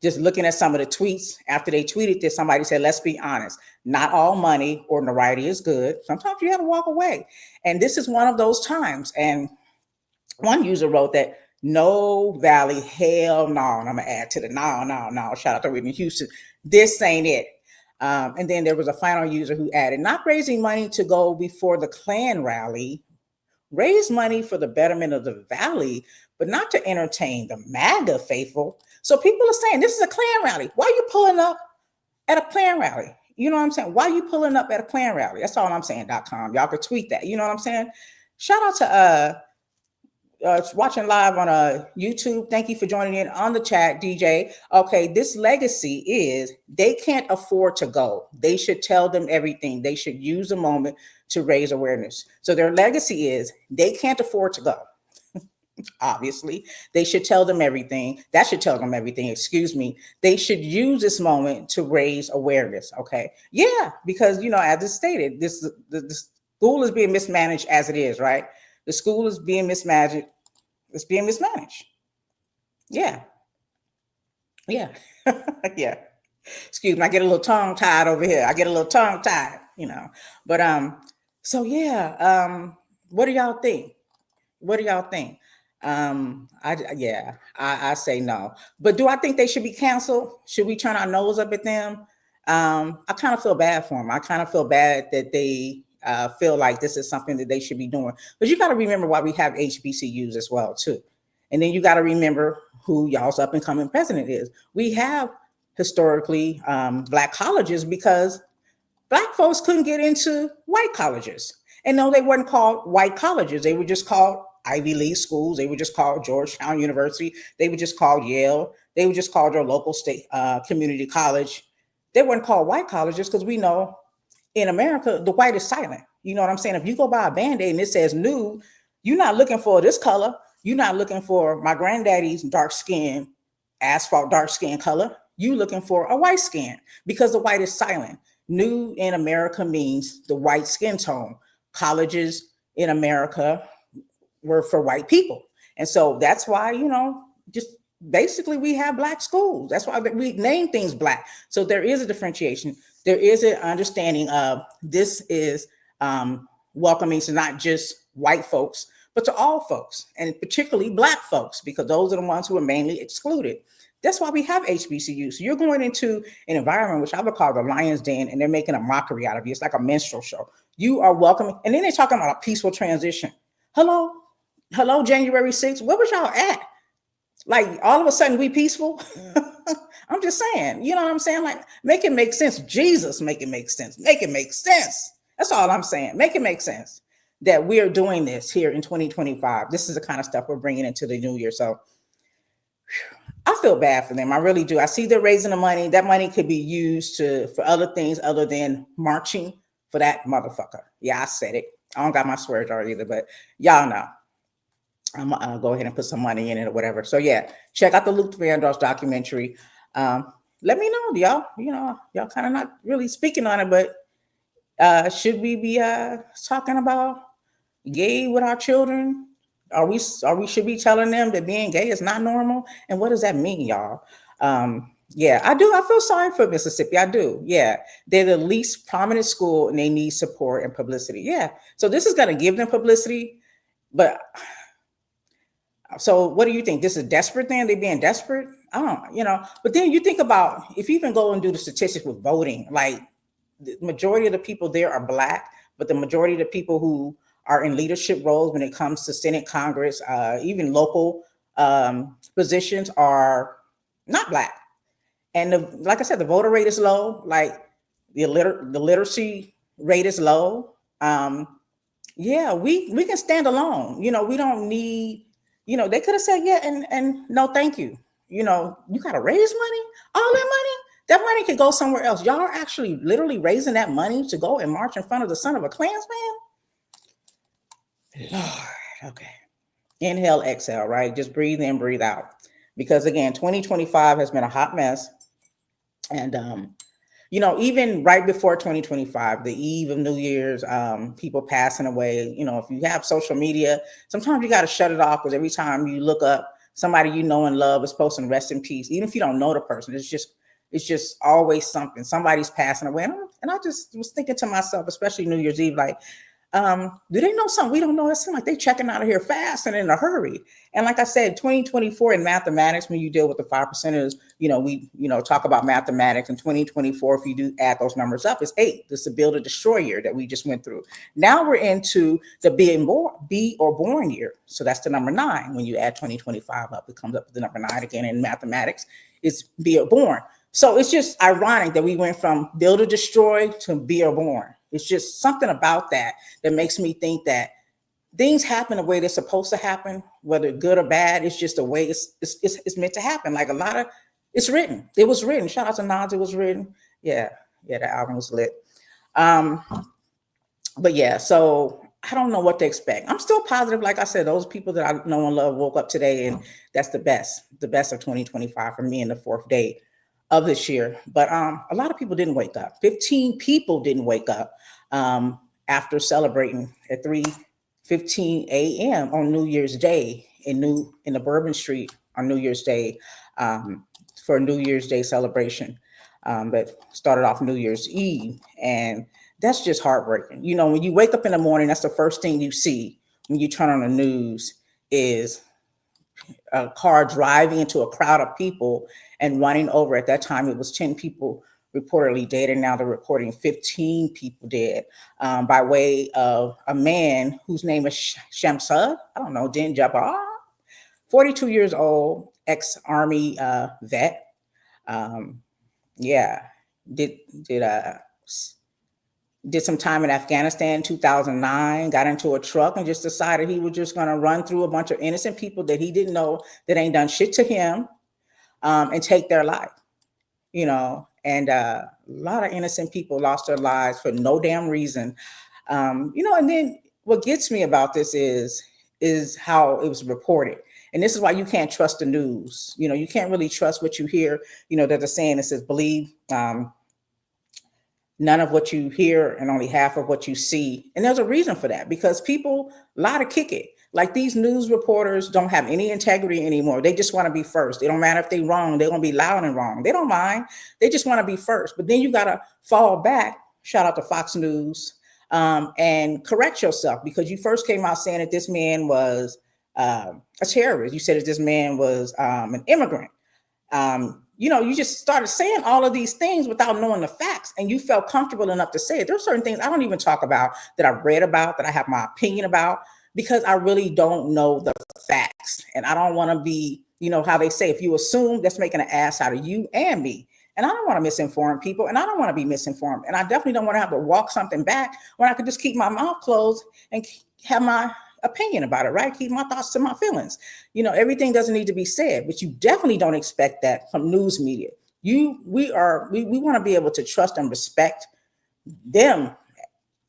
Just looking at some of the tweets after they tweeted this, somebody said, let's be honest, not all money or notoriety is good. Sometimes you have to walk away. And this is one of those times. And one user wrote that no Valley, hell no. And I'm going to add to the no. Shout out to Whitney Houston. This ain't it. And then there was a final user who added, not raising money to go before the Klan rally, raise money for the betterment of the Valley, but not to entertain the MAGA faithful. So people are saying, this is a Klan rally. Why are you pulling up at a Klan rally? You know what I'm saying? Why are you pulling up at a Klan rally? That's all I'm saying.com. Y'all could tweet that. You know what I'm saying? Shout out to watching live on YouTube. Thank you for joining in on the chat, DJ. Okay, this legacy is they can't afford to go. They should tell them everything. They should use a moment to raise awareness. So their legacy is they can't afford to go. Obviously, they should tell them everything. That should tell them everything. Excuse me. They should use this moment to raise awareness. Okay. Yeah, because, as it's stated, the school is being mismanaged as it is, right? The school is being mismanaged. It's being mismanaged. Yeah. Yeah. Yeah. Excuse me, I get a little tongue tied over here. I get a little tongue tied, you know. But so yeah, what do y'all think? What do y'all think? I say no. But do I think they should be canceled? Should we turn our nose up at them? I kind of feel bad for them. I kind of feel bad that they feel like this is something that they should be doing. But you got to remember why we have HBCUs as well too, and then you got to remember who y'all's up and coming president is. We have historically black colleges because black folks couldn't get into white colleges. And no, they weren't called white colleges. They were just called Ivy League schools. They were just called Georgetown University. They were just called Yale. They were just called your local state community college. They weren't called white colleges because we know in America, the white is silent. You know what I'm saying? If you go buy a Band-Aid and it says new, you're not looking for this color. You're not looking for my granddaddy's dark skin, asphalt dark skin color. You looking for a white skin because the white is silent. New in America means the white skin tone. Colleges in America were for white people. And so that's why, just basically we have black schools. That's why we name things black. So there is a differentiation. There is an understanding of this is welcoming to not just white folks, but to all folks, and particularly black folks, because those are the ones who are mainly excluded. That's why we have HBCUs. So you're going into an environment which I would call the lion's den, and they're making a mockery out of you. It's like a minstrel show. You are welcoming, and then they're talking about a peaceful transition. Hello, January 6th. Where was y'all at? Like all of a sudden we peaceful? I'm just saying, you know what I'm saying? Like make it make sense. Jesus, make it make sense. Make it make sense. That's all I'm saying. Make it make sense that we are doing this here in 2025. This is the kind of stuff we're bringing into the new year. So I feel bad for them. I really do. I see they're raising the money. That money could be used for other things other than marching for that motherfucker. Yeah, I said it. I don't got my swear jar either, but y'all know. I'm gonna go ahead and put some money in it or whatever. So yeah, check out the Luther Vandross documentary. Let me know, y'all. Y'all kind of not really speaking on it, but should we be talking about gay with our children? Are we should be telling them that being gay is not normal? And what does that mean, y'all? Yeah, I do. I feel sorry for Mississippi. I do. Yeah, they're the least prominent school and they need support and publicity. Yeah, so this is going to give them publicity, but. So what do you think? This is a desperate thing? They being desperate? I don't, but then you think about if you even go and do the statistics with voting, like the majority of the people there are black, but the majority of the people who are in leadership roles when it comes to Senate, Congress, even local positions are not black. And like I said, the voter rate is low. Like the literacy rate is low. Yeah, we can stand alone. We don't need. They could have said, yeah, and no, thank you. You got to raise money, all that money. That money could go somewhere else. Y'all are actually literally raising that money to go and march in front of the son of a Klansman. Lord, okay. Inhale, exhale, right? Just breathe in, breathe out. Because again, 2025 has been a hot mess. And even right before 2025, the eve of New Year's, people passing away, if you have social media, sometimes you got to shut it off because every time you look up somebody you know and love is posting rest in peace, even if you don't know the person, it's just always something. Somebody's passing away. And I just was thinking to myself, especially New Year's Eve, like, do they know something we don't know? It seems like they checking out of here fast and in a hurry. And like I said, 2024 in mathematics, when you deal with the 5%ers, we talk about mathematics. In 2024, if you do add those numbers up, it's 8. This is the build or destroy year that we just went through. Now we're into the be or born year. So that's the number 9. When you add 2025 up, it comes up with the number 9 again in mathematics. It's be or born. So it's just ironic that we went from build or destroy to be or born. It's just something about that makes me think that things happen the way they're supposed to happen, whether good or bad. It's just the way it's meant to happen. Like a lot of it's written. It was written. Shout out to Nas. It was written. Yeah, the album was lit. But yeah, so I don't know what to expect. I'm still positive. Like I said, those people that I know and love woke up today, and that's the best of 2025 for me in the 4th day of this year. But a lot of people didn't wake up. 15 people didn't wake up after celebrating at 3:15 a.m. on New Year's Day in the Bourbon Street on New Year's Day for a New Year's Day celebration that started off New Year's Eve. And that's just heartbreaking. You know, when you wake up in the morning, that's the first thing you see when you turn on the news is a car driving into a crowd of people and running over. At that time, it was 10 people reportedly dead, and now they're reporting 15 people dead by way of a man whose name is Shamsud, I don't know, Din Jabbar, 42 years old, ex-Army vet. Yeah, did did uh did some time in Afghanistan in 2009, got into a truck and just decided he was just going to run through a bunch of innocent people that he didn't know that ain't done shit to him, and take their life, you know. And a lot of innocent people lost their lives for no damn reason. You know, and then what gets me about this is how it was reported. And this is why you can't trust the news. You know, you can't really trust what you hear. You know, there's a saying that says, believe none of what you hear and only half of what you see. And there's a reason for that, because people lie to kick it. Like, these news reporters don't have any integrity anymore. They just want to be first. It don't matter if they're wrong. They're going to be loud and wrong. They don't mind. They just want to be first. But then you got to fall back. Shout out to Fox News, and correct yourself, because you first came out saying that this man was a terrorist. You said that this man was an immigrant. You know, you just started saying all of these things without knowing the facts, and you felt comfortable enough to say it. There's certain things I don't even talk about, that I've read about, that I have my opinion about, because I really don't know the facts. And I don't want to be, you know, how they say, if you assume, that's making an ass out of you and me. And I don't want to misinform people, and I don't want to be misinformed. And I definitely don't want to have to walk something back when I could just keep my mouth closed and have my opinion about it, right? Keep my thoughts to my feelings. You know, everything doesn't need to be said, but you definitely don't expect that from news media. We want to be able to trust and respect them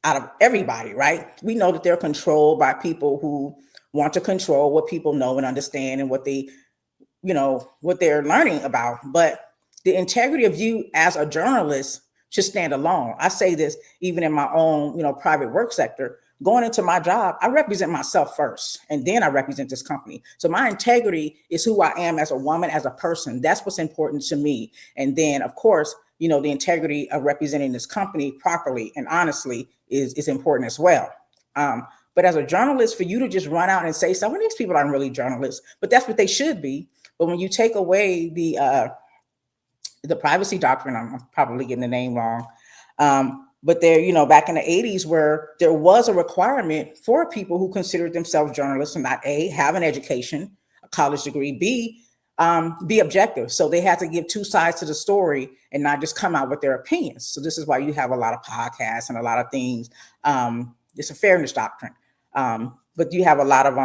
out of everybody, right? We know that they're controlled by people who want to control what people know and understand, and what they, you know, what they're learning about. But the integrity of you as a journalist should stand alone. I say this even in my own, you know, private work sector. Going into my job, I represent myself first, and then I represent this company. So my integrity is who I am as a woman, as a person. That's what's important to me. And then, of course, you know, the integrity of representing this company properly and honestly is important as well. But as a journalist, for you to just run out and say, some of these people aren't really journalists, but that's what they should be. But when you take away the privacy doctrine, I'm probably getting the name wrong. But there, you know, back in the 80s, where there was a requirement for people who considered themselves journalists and not A, have an education, a college degree, B, be objective. So they had to give two sides to the story and not just come out with their opinions. So this is why you have a lot of podcasts and a lot of things. It's a fairness doctrine. But you have a lot of,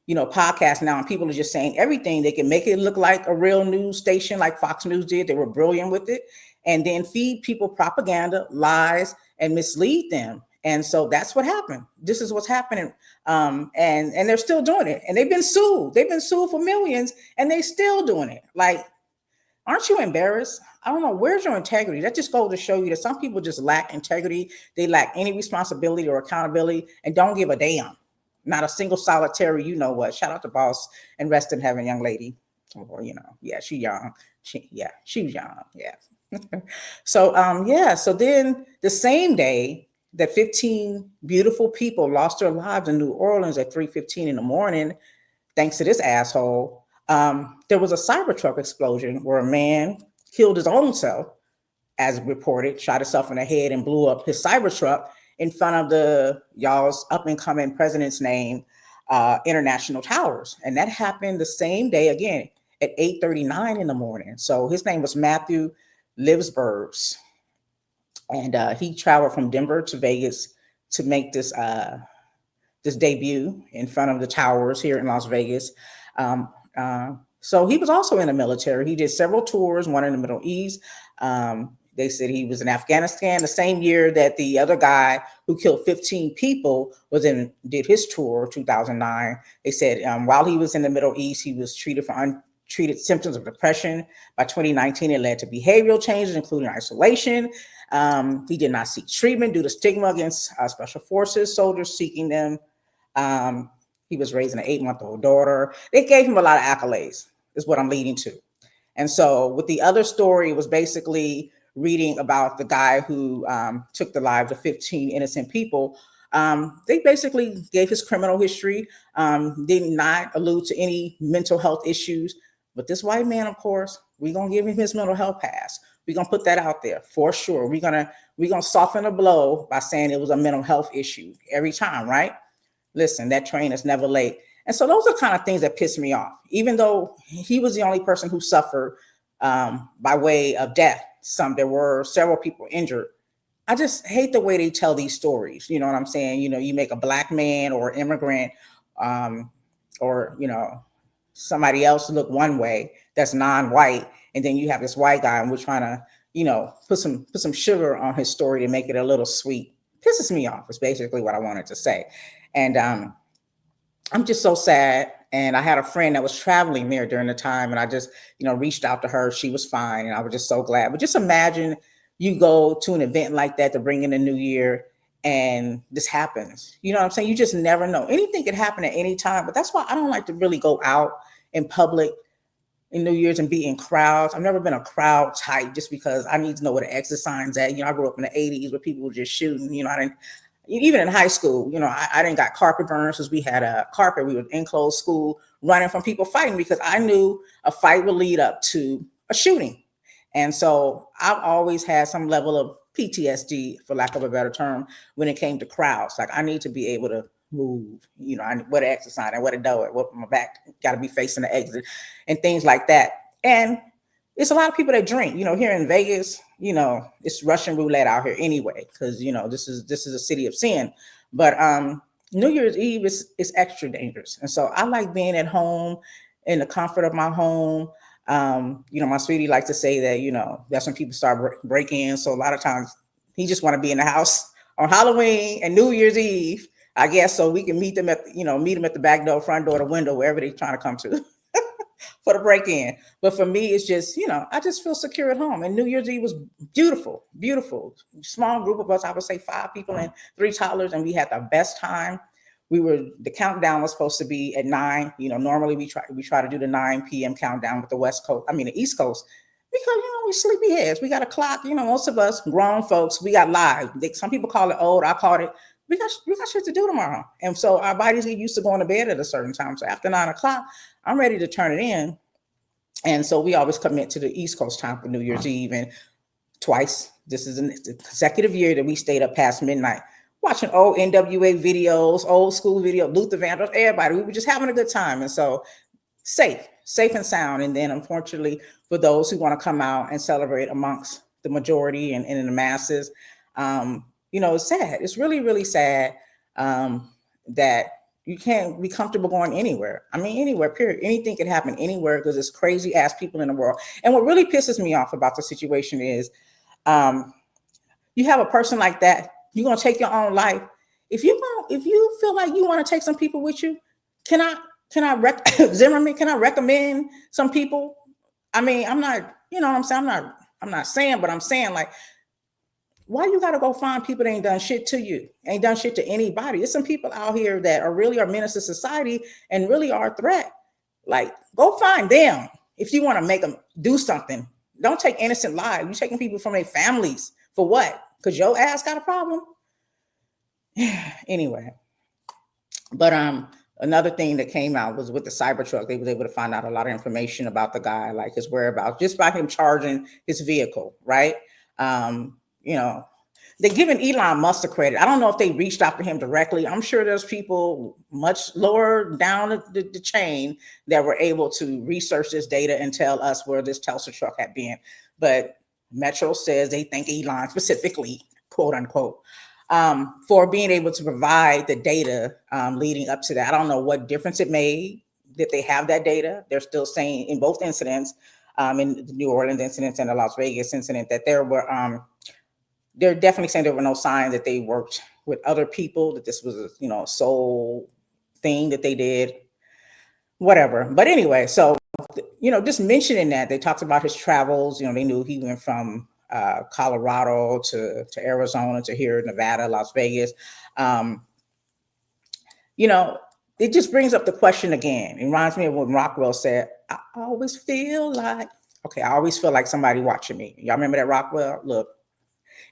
you know, podcasts now, and people are just saying everything. They can make it look like a real news station, like Fox News did. They were brilliant with it. And then feed people propaganda, lies, and mislead them. And so that's what happened. This is what's happening. And they're still doing it. And they've been sued. They've been sued for millions, and they still doing it. Like, aren't you embarrassed? I don't know. Where's your integrity? That just goes to show you that some people just lack integrity. They lack any responsibility or accountability and don't give a damn. Not a single solitary, you know what. Shout out to Boss and rest in heaven, young lady. Or, you know, yeah, she young. She was young. Yeah. So so then the same day that 15 beautiful people lost their lives in New Orleans at 3:15 in the morning, thanks to this asshole, there was a Cybertruck explosion where a man killed his own self, as reported, shot himself in the head and blew up his Cybertruck in front of the y'all's up and coming president's name, International Towers. And that happened the same day again at 8:39 in the morning. So his name was Matthew Livsbergs, and he traveled from Denver to Vegas to make this debut in front of the towers here in Las Vegas. So he was also in the military. He did several tours, one in the Middle East. They said he was in Afghanistan the same year that the other guy who killed 15 people did his tour, 2009. They said while he was in the Middle East, he was treated for untreated symptoms of depression. By 2019, it led to behavioral changes, including isolation. He did not seek treatment due to stigma against special forces soldiers seeking them. He was raising an 8-month-old daughter. They gave him a lot of accolades, is what I'm leading to. And so with the other story, it was basically reading about the guy who took the lives of 15 innocent people. They basically gave his criminal history, did not allude to any mental health issues. But this white man, of course, we're gonna give him his mental health pass. We're gonna put that out there for sure. We're gonna soften the blow by saying it was a mental health issue every time, right? Listen, that train is never late. And so those are kind of things that piss me off. Even though he was the only person who suffered by way of death, there were several people injured. I just hate the way they tell these stories. You know what I'm saying? You know, you make a black man or immigrant, um, or somebody else look one way that's non-white, and then you have this white guy, and we're trying to, put some sugar on his story to make it a little sweet. Pisses me off. Is basically what I wanted to say, and I'm just so sad. And I had a friend that was traveling there during the time, and I just, reached out to her. She was fine, and I was just so glad. But just imagine you go to an event like that to bring in the new year, and this happens. You know what I'm saying? You just never know. Anything could happen at any time. But that's why I don't like to really go out in public in New Year's and be in crowds. I've never been a crowd type just because I need to know where the exit signs at. I grew up in the 80s where people were just shooting. I didn't. Even in high school, I didn't got carpet burners because we had a carpet. We were in closed school running from people fighting because I knew a fight would lead up to a shooting. And so I've always had some level of PTSD, for lack of a better term, when it came to crowds. Like I need to be able to move, where the exit sign and where the door, what my back got to be facing the exit and things like that. And it's a lot of people that drink, here in Vegas, it's Russian roulette out here anyway, because, this is a city of sin. But New Year's Eve is extra dangerous. And so I like being at home in the comfort of my home. My sweetie likes to say that, that's when people start breaking in. So a lot of times he just want to be in the house on Halloween and New Year's Eve, I guess, so we can meet them at the back door, front door, the window, wherever they're trying to come to. For the break-in. But for me, it's just, I just feel secure at home. And New Year's Eve was beautiful, beautiful. Small group of us, I would say 5 people and 3 toddlers, and we had the best time. The countdown was supposed to be at 9. Normally we try to do the 9 p.m. countdown with the East Coast, because we sleepyheads. We got a clock. Most of us grown folks, we got live. Some people call it old. I call it we got shit to do tomorrow. And so our bodies get used to going to bed at a certain time. So after 9 o'clock, I'm ready to turn it in. And so we always commit to the East Coast time for New Year's Eve. And twice, this is a consecutive year that we stayed up past midnight, watching old NWA videos, old school videos, Luther Vandross, everybody. We were just having a good time. And so safe and sound. And then unfortunately, for those who want to come out and celebrate amongst the majority and in the masses, it's sad. It's really, really sad that you can't be comfortable going anywhere. I mean, anywhere, period. Anything can happen anywhere because there's crazy ass people in the world. And what really pisses me off about the situation is you have a person like that, you're going to take your own life. If you feel like you want to take some people with you, Zimmerman, can I recommend some people? I mean, I'm not, what I'm saying? I'm not saying, but I'm saying, like, why you got to go find people that ain't done shit to you, ain't done shit to anybody? There's some people out here that are menace to society and really are a threat. Like, go find them if you want to make them do something. Don't take innocent lives. You're taking people from their families for what? Because your ass got a problem? Anyway. But another thing that came out was with the Cybertruck. They was able to find out a lot of information about the guy, like his whereabouts, just by him charging his vehicle, right? They're giving Elon Musk the credit. I don't know if they reached out to him directly. I'm sure there's people much lower down the chain that were able to research this data and tell us where this Tesla truck had been. But Metro says they thank Elon specifically, quote unquote, for being able to provide the data leading up to that. I don't know what difference it made that they have that data. They're still saying in both incidents, in the New Orleans incident and the Las Vegas incident, that they're definitely saying there were no signs that they worked with other people, that this was a sole thing that they did, whatever. But anyway, so, just mentioning that, they talked about his travels. They knew he went from Colorado to Arizona to here, Nevada, Las Vegas. It just brings up the question again. It reminds me of what Rockwell said, I always feel like Okay, I always feel like somebody watching me. Y'all remember that Rockwell? Look,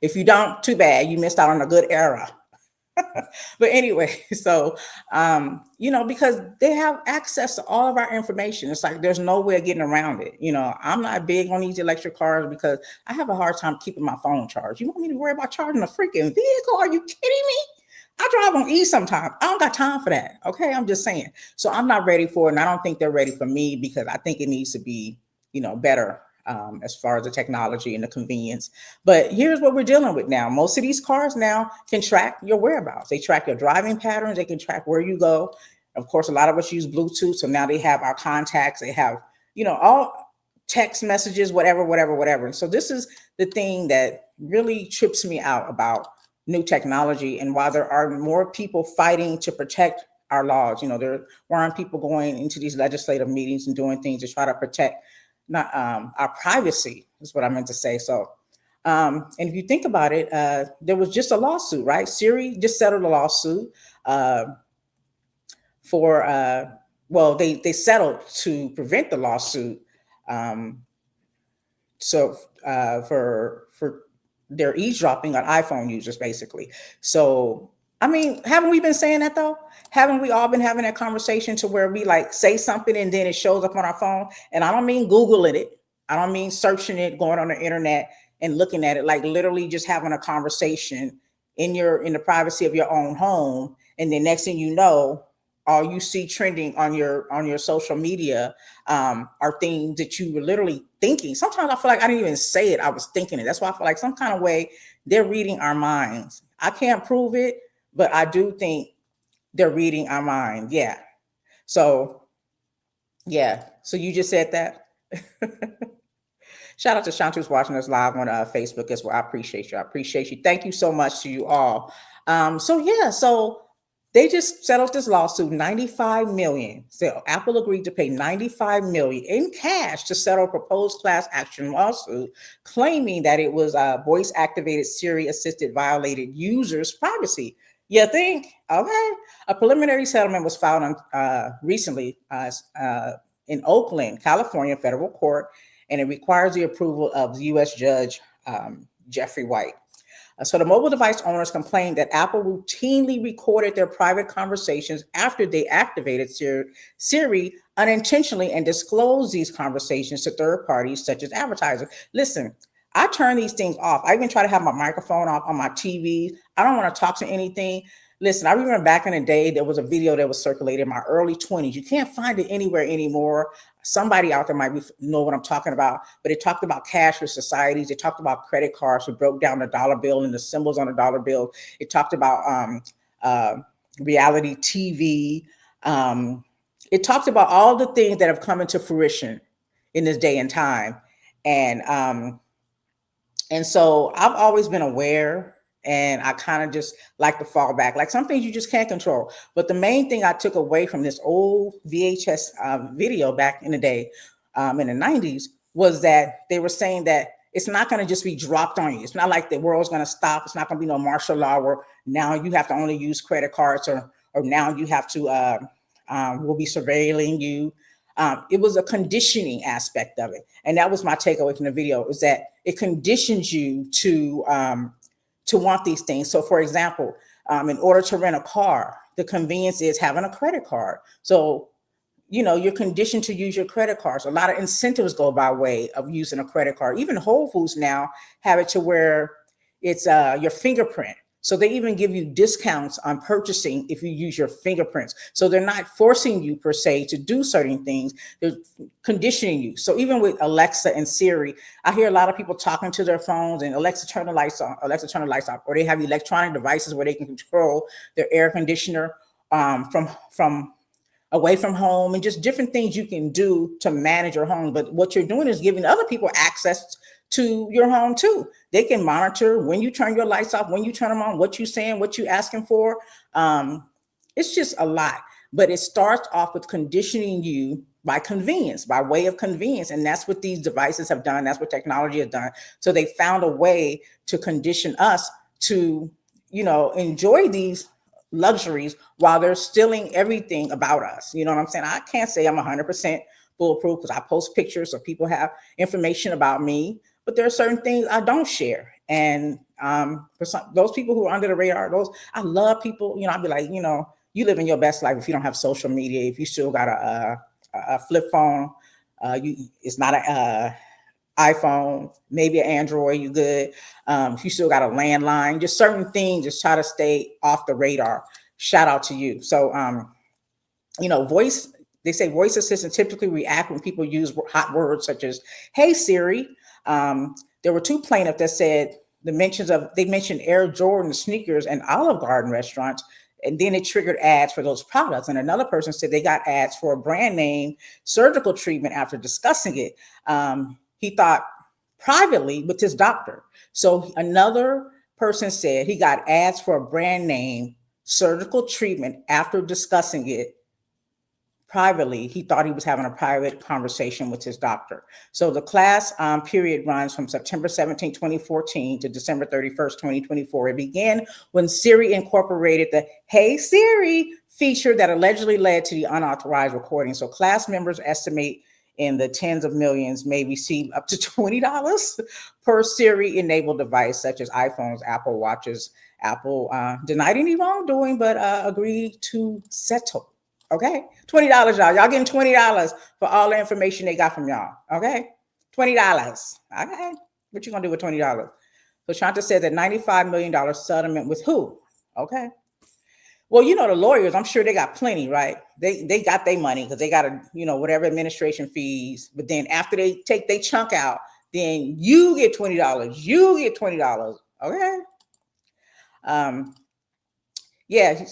if you don't, too bad. You missed out on a good era. But anyway, so because they have access to all of our information. It's like there's no way of getting around it. I'm not big on these electric cars because I have a hard time keeping my phone charged. You want me to worry about charging a freaking vehicle? Are you kidding me? I drive on E sometimes. I don't got time for that. Okay, I'm just saying. So I'm not ready for it, and I don't think they're ready for me because I think it needs to be, better as far as the technology and the convenience. But here's what we're dealing with now. Most of these cars now can track your whereabouts. They track your driving patterns. They can track where you go. Of course, a lot of us use Bluetooth, so now they have our contacts. They have, all text messages, whatever, whatever, whatever. And so this is the thing that really trips me out about new technology, and while there are more people fighting to protect our laws, there weren't people going into these legislative meetings and doing things to try to protect not our privacy is what I meant to say. So and if you think about it, there was just a lawsuit, right? Siri just settled a lawsuit uh, for well, they settled to prevent the lawsuit. um, so for their eavesdropping on iPhone users, basically. So I mean, haven't we been saying that though? Haven't we all been having that conversation to where we like say something and then it shows up on our phone? And I don't mean Googling it. I don't mean searching it, going on the internet and looking at it, like literally just having a conversation in the privacy of your own home. And then next thing you know, all you see trending on your social media are things that you were literally thinking. Sometimes I feel like I didn't even say it. I was thinking it. That's why I feel like some kind of way they're reading our minds. I can't prove it, but I do think they're reading our mind. Yeah. So, yeah. So you just said that. Shout out to Shantu who's watching us live on Facebook as well. I appreciate you. I appreciate you. Thank you so much to you all. So they just settled this lawsuit, 95 million. So Apple agreed to pay 95 million in cash to settle a proposed class action lawsuit, claiming that it was voice activated Siri assisted violated users' privacy. You think? Okay. A preliminary settlement was filed on recently in Oakland, California federal court, and it requires the approval of the U.S. Judge Jeffrey White. So the mobile device owners complained that Apple routinely recorded their private conversations after they activated Siri unintentionally and disclosed these conversations to third parties such as advertisers. Listen, I turn these things off. I even try to have my microphone off on my TV. I don't want to talk to anything. Listen, I remember back in the day, there was a video that was circulated in my early 20s. You can't find it anywhere anymore. Somebody out there might know what I'm talking about, but it talked about cashless societies. It talked about credit cards. It broke down the dollar bill and the symbols on the dollar bill. It talked about reality TV. It talked about all the things that have come into fruition in this day and time. And so I've always been aware, and I kind of just like to fall back. Like some things you just can't control. But the main thing I took away from this old VHS video back in the day, in the 90s, was that they were saying that it's not going to just be dropped on you. It's not like the world's going to stop. It's not going to be no martial law where now you have to only use credit cards or now you have to, we'll be surveilling you. It was a conditioning aspect of it. And that was my takeaway from the video, is that it conditions you to want these things. So for example, in order to rent a car, the convenience is having a credit card. So, you're conditioned to use your credit cards. A lot of incentives go by way of using a credit card. Even Whole Foods now have it to where it's your fingerprint. So they even give you discounts on purchasing if you use your fingerprints. So they're not forcing you per se to do certain things. They're conditioning you. So even with Alexa and Siri, I hear a lot of people talking to their phones and Alexa, turn the lights on, Alexa, turn the lights off, or they have electronic devices where they can control their air conditioner from away from home, and just different things you can do to manage your home. But what you're doing is giving other people access to your home too. They can monitor when you turn your lights off, when you turn them on, what you saying, what you asking for. It's just a lot, but it starts off with conditioning you by convenience, by way of convenience. And that's what these devices have done. That's what technology has done. So they found a way to condition us to, enjoy these luxuries while they're stealing everything about us. You know what I'm saying? I can't say I'm 100% bulletproof because I post pictures so people have information about me. But there are certain things I don't share. And for those people who are under the radar, I love people. I'd be like, you living your best life if you don't have social media, if you still got a flip phone, it's not a iPhone, maybe an Android, you good. If you still got a landline, just certain things, just try to stay off the radar. Shout out to you. So, they say voice assistants typically react when people use hot words such as, "Hey Siri." There were two plaintiffs that said they mentioned Air Jordan sneakers and Olive Garden restaurants, and then it triggered ads for those products. And another person said they got ads for a brand name surgical treatment after discussing it. He thought privately with his doctor. So another person said he got ads for a brand name surgical treatment after discussing it privately. He thought he was having a private conversation with his doctor. So the class period runs from September 17, 2014 to December 31st, 2024. It began when Siri incorporated the "Hey Siri" feature that allegedly led to the unauthorized recording. So class members estimate in the tens of millions may receive up to $20 per Siri-enabled device, such as iPhones, Apple Watches. Apple denied any wrongdoing, but agreed to settle. Okay, $20, y'all. Y'all getting $20 for all the information they got from y'all. Okay, $20. Okay, what you gonna do with $20? So Shanta said that $95 million settlement with who? Okay. Well, the lawyers, I'm sure they got plenty, right? They got their money because they got whatever administration fees. But then after they take their chunk out, then you get $20. You get $20. Okay. Yeah.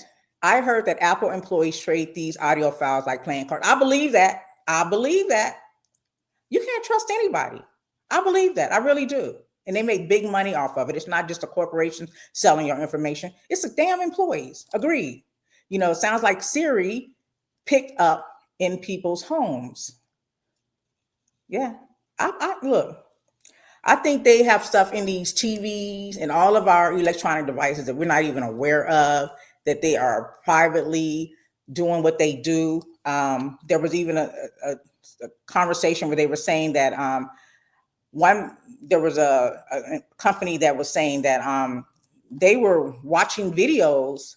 I heard that Apple employees trade these audio files like playing cards. I believe that. You can't trust anybody. I believe that. I really do. And they make big money off of it. It's not just a corporation selling your information. It's the damn employees. Agreed. It sounds like Siri picked up in people's homes. Yeah. Look, I think they have stuff in these TVs and all of our electronic devices that we're not even aware of, that they are privately doing what they do. There was even a conversation where they were saying that there was a company that was saying that they were watching videos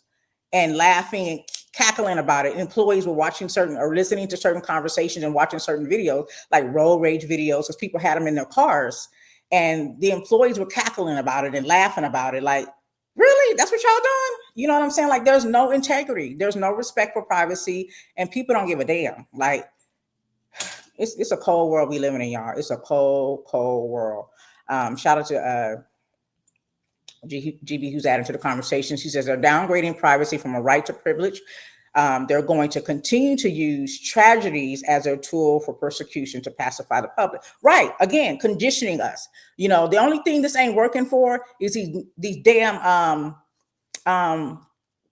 and laughing and cackling about it. Employees were watching certain or listening to certain conversations and watching certain videos, like road rage videos, because people had them in their cars. And the employees were cackling about it and laughing about it. Like, really? That's what y'all doing? You know what I'm saying? Like, there's no integrity. There's no respect for privacy. And people don't give a damn. Like, it's a cold world we living in, y'all. It's a cold, cold world. Shout out to GB, who's added to the conversation. She says they're downgrading privacy from a right to privilege. They're going to continue to use tragedies as a tool for persecution to pacify the public. Right. Again, conditioning us. The only thing this ain't working for is these damn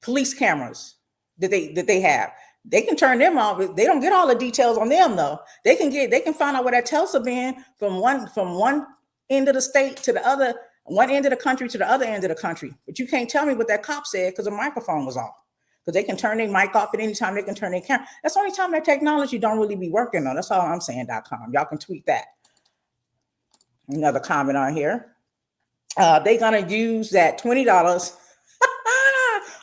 police cameras that they have. They can turn them off. They don't get all the details on them though. They can find out where that Tulsa been from one end of the state to the other, one end of the country to the other end of the country. But you can't tell me what that cop said because the microphone was off. Because they can turn their mic off at any time. They can turn their camera. That's the only time that technology don't really be working on. That's all I'm saying. .com. Y'all can tweet that. Another comment on here. They're gonna use that $20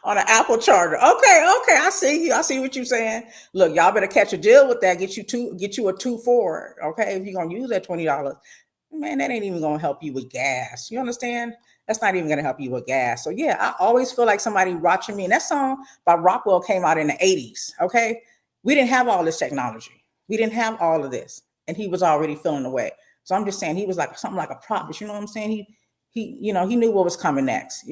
on an Apple charger. Okay. I see you. I see what you're saying. Look, y'all better catch a deal with that. Get you a 2 for it. Okay, if you're gonna use that $20, man, that ain't even gonna help you with gas. You understand? That's not even gonna help you with gas. So yeah, I always feel like somebody watching me. And that song by Rockwell came out in the 80s. Okay, we didn't have all this technology. We didn't have all of this, and he was already feeling away. So I'm just saying he was like something like a prophet. You know what I'm saying? He knew what was coming next.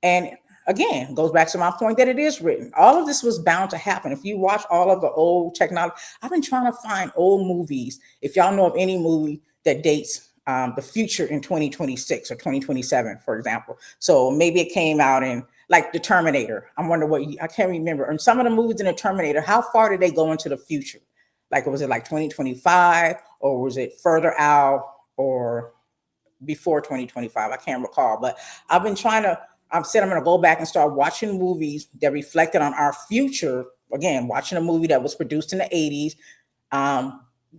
And again, goes back to my point that it is written. All of this was bound to happen. If you watch all of the old technology, I've been trying to find old movies. If y'all know of any movie that dates the future in 2026 or 2027, for example. So maybe it came out in like the Terminator. I wonder I can't remember. And some of the movies in the Terminator, how far did they go into the future? Like, was it like 2025 or was it further out or before 2025? I can't recall, but I've going to go back and start watching movies that reflected on our future. Again, watching a movie that was produced in the 80s,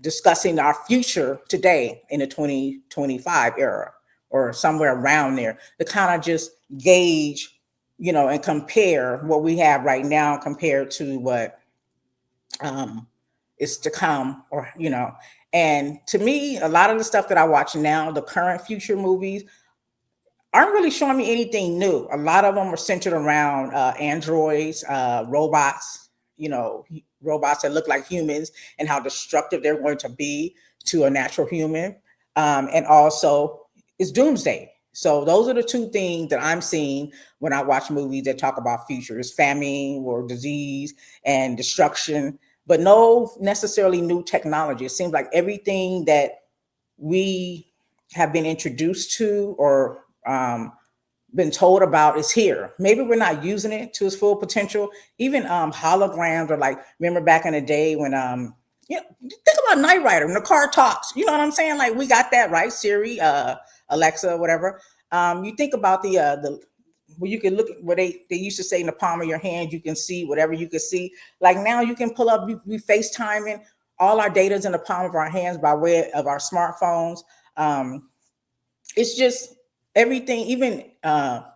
discussing our future today in the 2025 era or somewhere around there to kind of just gauge, and compare what we have right now compared to what um, is to come, or and to me, a lot of the stuff that I watch now, the current future movies, aren't really showing me anything new. A lot of them are centered around androids, robots, robots that look like humans, and how destructive they're going to be to a natural human. And also, it's doomsday. So those are the two things that I'm seeing when I watch movies that talk about future: is famine or disease and destruction, but no necessarily new technology. It seems like everything that we have been introduced to or been told about is here. Maybe we're not using it to its full potential. Even holograms, or like, remember back in the day when think about Knight Rider when the car talks. You know what I'm saying? Like, we got that, right? Siri, Alexa, whatever. You think about the where you can look at where they used to say in the palm of your hand, you can see whatever you can see. Like, now you can pull up, we FaceTiming, all our data is in the palm of our hands by way of our smartphones. It's just everything. Even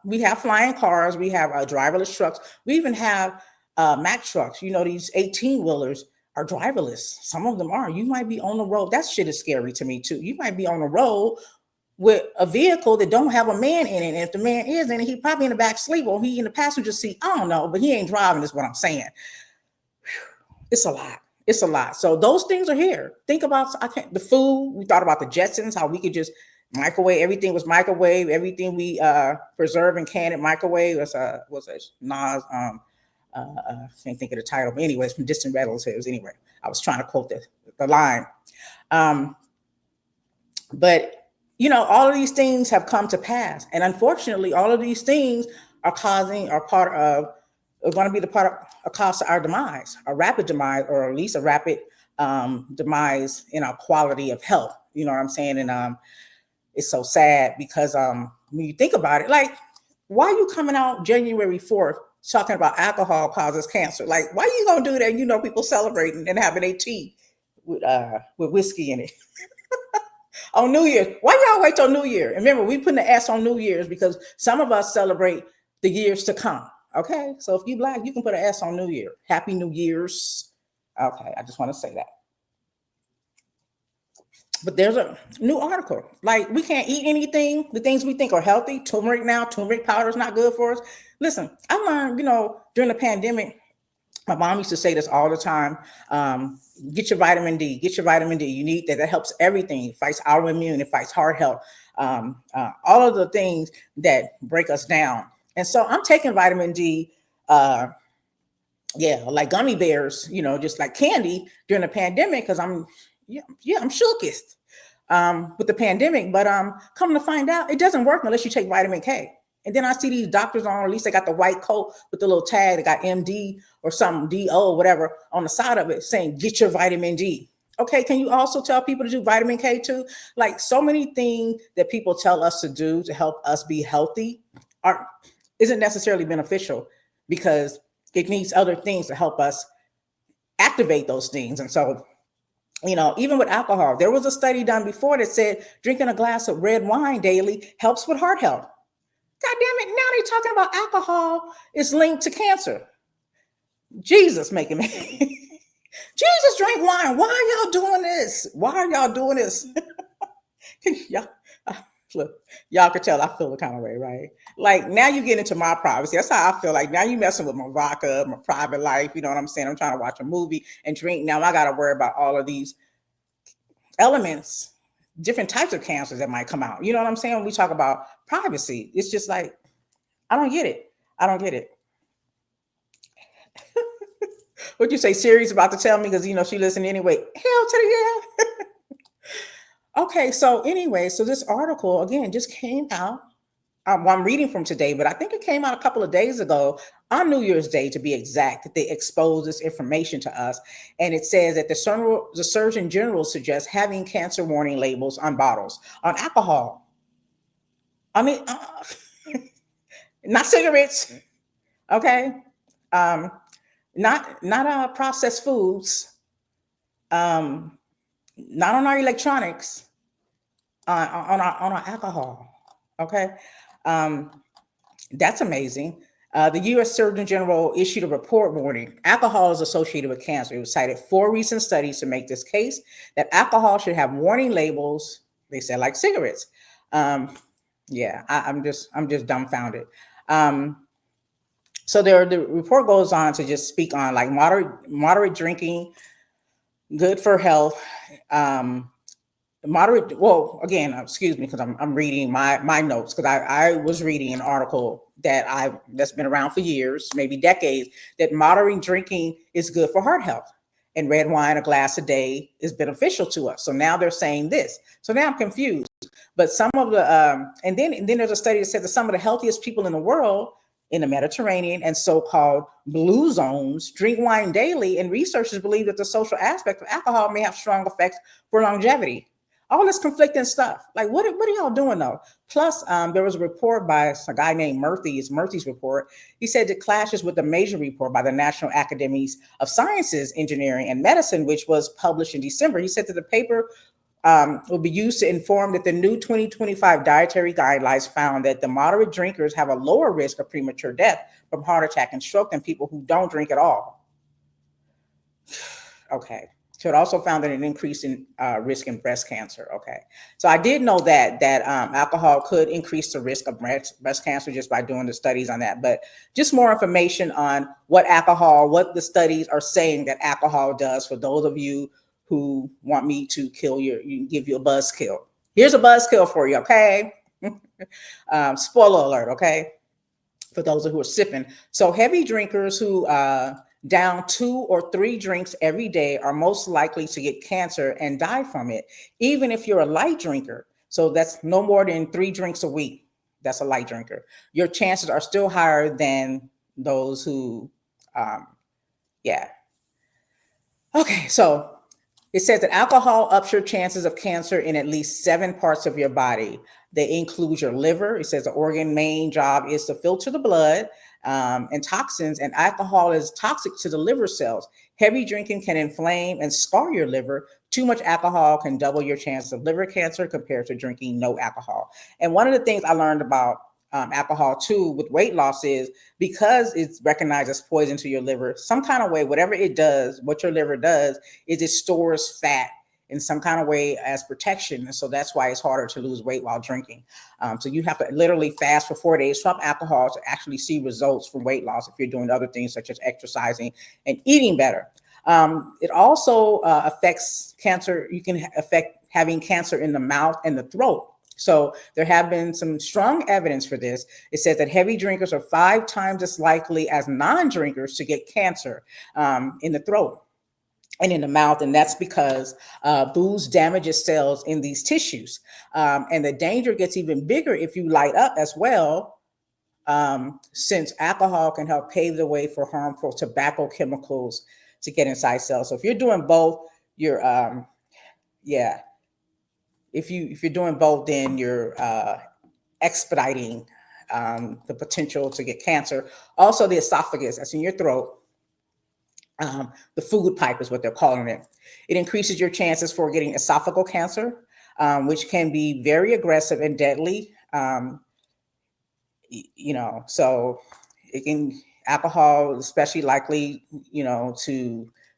we have flying cars, we have driverless trucks, we even have Mack trucks. These 18 wheelers are driverless. Some of them are. You might be on the road. That shit is scary to me too. You might be on the road with a vehicle that don't have a man in it. And if the man is in it, he probably in the back sleep, or he in the passenger seat. I don't know, but he ain't driving, is what I'm saying. It's a lot. It's a lot. So those things are here. Think about the food. We thought about the Jetsons, how we could just microwave. Everything was microwave. Everything we preserve and can in microwave was Nas. Can't think of the title, but anyways, from Distant Relatives. Anyway, I was trying to quote the line. But all of these things have come to pass, and unfortunately, all of these things are going to be a cause to our demise, a rapid demise, or at least a rapid demise in our quality of health. You know what I'm saying? And it's so sad because when you think about it, like, why are you coming out January 4th talking about alcohol causes cancer? Like, why are you gonna do that? People celebrating and having a tea with whiskey in it. On New Year's. Why y'all wait till New Year? And remember, we put the S on New Year's because some of us celebrate the years to come. Okay, so if you Black, you can put an S on New Year. Happy New Year's. Okay, I just want to say that. But there's a new article. Like, we can't eat anything, the things we think are healthy. Turmeric powder is not good for us. Listen, I learned, during the pandemic, my mom used to say this all the time. Get your vitamin D. Get your vitamin D. You need that. That helps everything. It fights autoimmune. It fights heart health. All of the things that break us down. And so I'm taking vitamin D. Like gummy bears. Just like candy during the pandemic, because I'm shookest with the pandemic. But come to find out, it doesn't work unless you take vitamin K. And then I see these doctors on, or at least they got the white coat with the little tag that got MD or something, DO, whatever, on the side of it saying, get your vitamin D. Okay, can you also tell people to do vitamin K too? Like, so many things that people tell us to do to help us be healthy isn't necessarily beneficial, because it needs other things to help us activate those things. And so, even with alcohol, there was a study done before that said drinking a glass of red wine daily helps with heart health. God damn it, now they're talking about alcohol is linked to cancer. Jesus making me. Jesus drink wine. Why are y'all doing this? Why are y'all doing this? Y'all could tell I feel the kind of way, right? Like, now you get into my privacy. That's how I feel. Like, now you messing with my vodka, my private life. You know what I'm saying? I'm trying to watch a movie and drink. Now I got to worry about all of these elements, different types of cancers that might come out. You know what I'm saying? When we talk about privacy, it's just like, I don't get it. I don't get it. What'd you say? Siri's about to tell me because she listened anyway. Hell to the yeah. Okay, so anyway, so this article again just came out. I'm reading from today, but I think it came out a couple of days ago, on New Year's Day to be exact, that they exposed this information to us. And it says that the Surgeon General suggests having cancer warning labels on bottles on alcohol. I mean, not cigarettes, okay? Not processed foods, not on our electronics, on our alcohol. Okay. Um, that's amazing. The U.S. Surgeon General issued a report warning alcohol is associated with cancer. It was cited 4 recent studies to make this case that alcohol should have warning labels. They said like cigarettes. Um, yeah, I'm just dumbfounded. Um, so the report goes on to just speak on like moderate drinking, good for health. Um, Moderate, well, again, excuse me, because I'm reading my notes, because I was reading an article that's been around for years, maybe decades, that moderating drinking is good for heart health, and red wine, a glass a day, is beneficial to us. So now they're saying this. So now I'm confused. But some of the and then there's a study that said that some of the healthiest people in the world in the Mediterranean and so-called blue zones drink wine daily, and researchers believe that the social aspect of alcohol may have strong effects for longevity. All this conflicting stuff. Like, what are y'all doing though? Plus, there was a report by a guy named Murthy. It's Murthy's report. He said it clashes with the major report by the National Academies of Sciences, Engineering, and Medicine, which was published in December. He said that the paper will be used to inform that the new 2025 dietary guidelines found that the moderate drinkers have a lower risk of premature death from heart attack and stroke than people who don't drink at all. Okay. So it also found that an increase in risk in breast cancer. Okay. So I did know that alcohol could increase the risk of breast cancer just by doing the studies on that. But just more information on what the studies are saying that alcohol does for those of you who want me to give you a buzzkill. Here's a buzzkill for you. Okay. Spoiler alert. Okay. For those who are sipping. So heavy drinkers who down 2 or 3 drinks every day are most likely to get cancer and die from it, even if you're a light drinker. So that's no more than 3 drinks a week. That's a light drinker. Your chances are still higher than those who, yeah. Okay, so it says that alcohol ups your chances of cancer in at least 7 parts of your body. They include your liver. It says the organ main job is to filter the blood and toxins, and alcohol is toxic to the liver cells. Heavy drinking can inflame and scar your liver. Too much alcohol can double your chances of liver cancer compared to drinking no alcohol. And one of the things I learned about alcohol too with weight loss is because it's recognized as poison to your liver, some kind of way, whatever it does, what your liver does is it stores fat in some kind of way as protection. And so that's why it's harder to lose weight while drinking. So you have to literally fast for 4 days from alcohol to actually see results from weight loss if you're doing other things such as exercising and eating better. It also affects cancer. You can affect having cancer in the mouth and the throat. So there have been some strong evidence for this. It says that heavy drinkers are 5 times as likely as non-drinkers to get cancer in the throat and in the mouth, and that's because booze damages cells in these tissues. And the danger gets even bigger if you light up as well, since alcohol can help pave the way for harmful tobacco chemicals to get inside cells. So if you're doing both, you're yeah. If you're doing both, then you're expediting the potential to get cancer. Also, the esophagus, that's in your throat. The food pipe is what they're calling it. It increases your chances for getting esophageal cancer, which can be very aggressive and deadly. So it can alcohol, especially likely,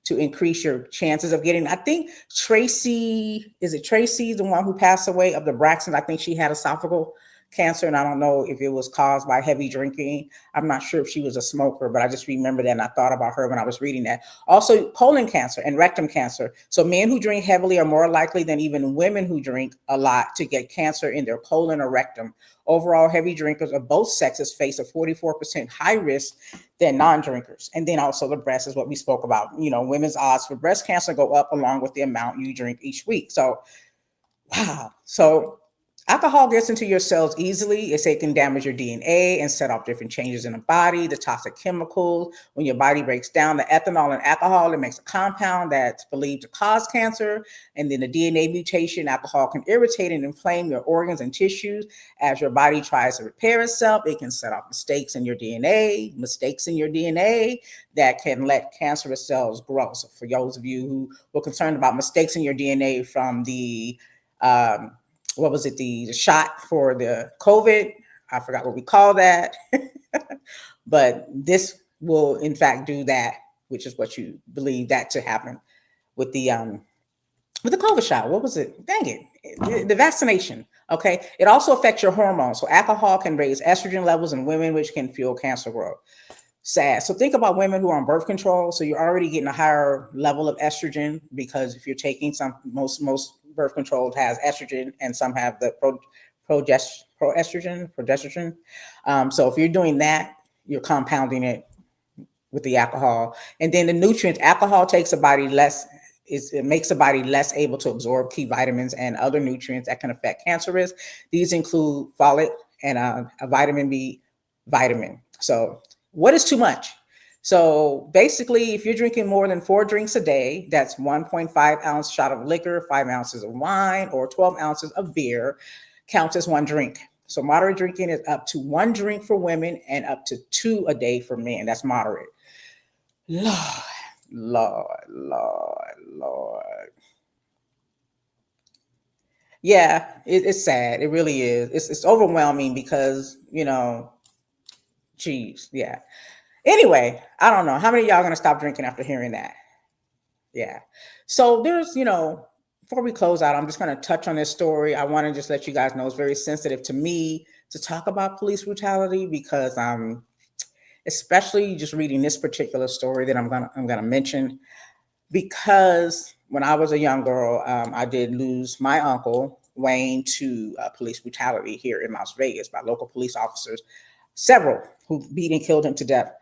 to increase your chances of getting. I think Tracy, is it Tracy, the one who passed away of the Braxton? I think she had esophageal cancer, and I don't know if it was caused by heavy drinking. I'm not sure if she was a smoker, but I just remember that, and I thought about her when I was reading that. Also, colon cancer and rectum cancer. So men who drink heavily are more likely than even women who drink a lot to get cancer in their colon or rectum. Overall, heavy drinkers of both sexes face a 44% high risk than non-drinkers. And then also the breast is what we spoke about. Women's odds for breast cancer go up along with the amount you drink each week. So, wow. So Alcohol gets into your cells easily. It can damage your DNA and set off different changes in the body, the toxic chemicals. When your body breaks down the ethanol and alcohol, it makes a compound that's believed to cause cancer. And then the DNA mutation, alcohol can irritate and inflame your organs and tissues. As your body tries to repair itself, it can set off mistakes in your DNA that can let cancerous cells grow. So for those of you who were concerned about mistakes in your DNA from the what was it, the shot for the COVID? I forgot what we call that. But this will in fact do that, which is what you believe that to happen with the COVID shot. What was it? Dang it. The vaccination. Okay. It also affects your hormones. So alcohol can raise estrogen levels in women, which can fuel cancer growth. Sad. So think about women who are on birth control. So you're already getting a higher level of estrogen, because if you're taking most birth control has estrogen, and some have the progesterone. So if you're doing that, you're compounding it with the alcohol. And then the nutrients, alcohol takes it makes the body less able to absorb key vitamins and other nutrients that can affect cancer risk. These include folate and a vitamin B vitamin. So what is too much? So basically, if you're drinking more than 4 drinks a day, that's 1.5 ounce shot of liquor, 5 ounces of wine, or 12 ounces of beer, counts as 1 drink. So moderate drinking is up to 1 drink for women and up to 2 a day for men. That's moderate. Lord. Yeah, it's sad. It really is. It's overwhelming because, geez, yeah. Anyway, I don't know. How many of y'all are going to stop drinking after hearing that? Yeah. So there's, before we close out, I'm just going to touch on this story. I want to just let you guys know it's very sensitive to me to talk about police brutality, because especially just reading this particular story that I'm gonna mention, because when I was a young girl, I did lose my uncle Wayne to police brutality here in Las Vegas by local police officers, several who beat and killed him to death.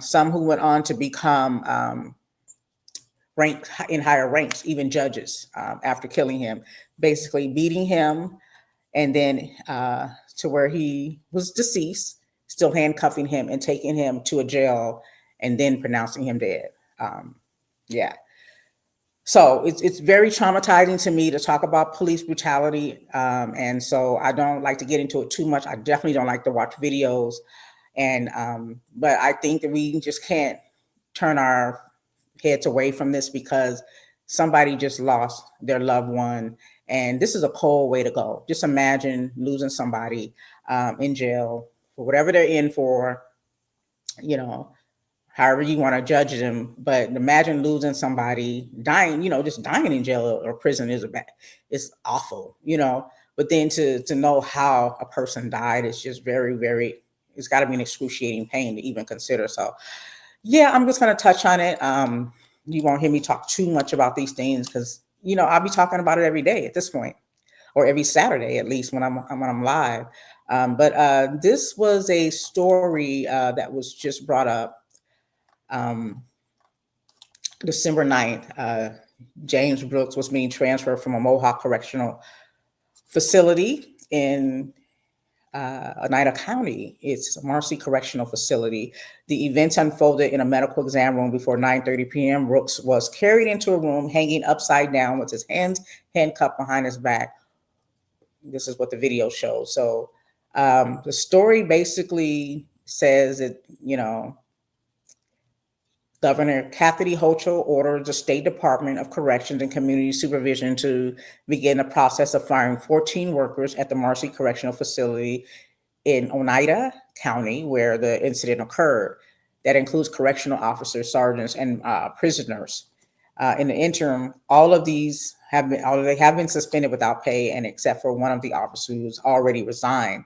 Some who went on to become ranked in higher ranks, even judges, after killing him, basically beating him, and then to where he was deceased, still handcuffing him and taking him to a jail, and then pronouncing him dead. Yeah. So it's very traumatizing to me to talk about police brutality. And so I don't like to get into it too much. I definitely don't like to watch videos. But I think that we just can't turn our heads away from this, because somebody just lost their loved one. And this is a cold way to go. Just imagine losing somebody in jail for whatever they're in for, however you want to judge them. But imagine losing somebody, dying, just dying in jail or prison it's awful, But then to know how a person died is just very, very, it's got to be an excruciating pain to even consider. So yeah, I'm just going to touch on it. You won't hear me talk too much about these things, because I'll be talking about it every day at this point, or every Saturday at least when I'm live. But this was a story that was just brought up December 9th. James Brooks was being transferred from a Mohawk Correctional Facility in Oneida County. It's a Marcy Correctional Facility. The events unfolded in a medical exam room before 9:30 p.m. Brooks was carried into a room hanging upside down with his hands handcuffed behind his back. This is what the video shows. So the story basically says that, Governor Kathy Hochul ordered the State Department of Corrections and Community Supervision to begin the process of firing 14 workers at the Marcy Correctional Facility in Oneida County, where the incident occurred. That includes correctional officers, sergeants, and prisoners. In the interim, all of these have been suspended without pay, and except for one of the officers who's already resigned.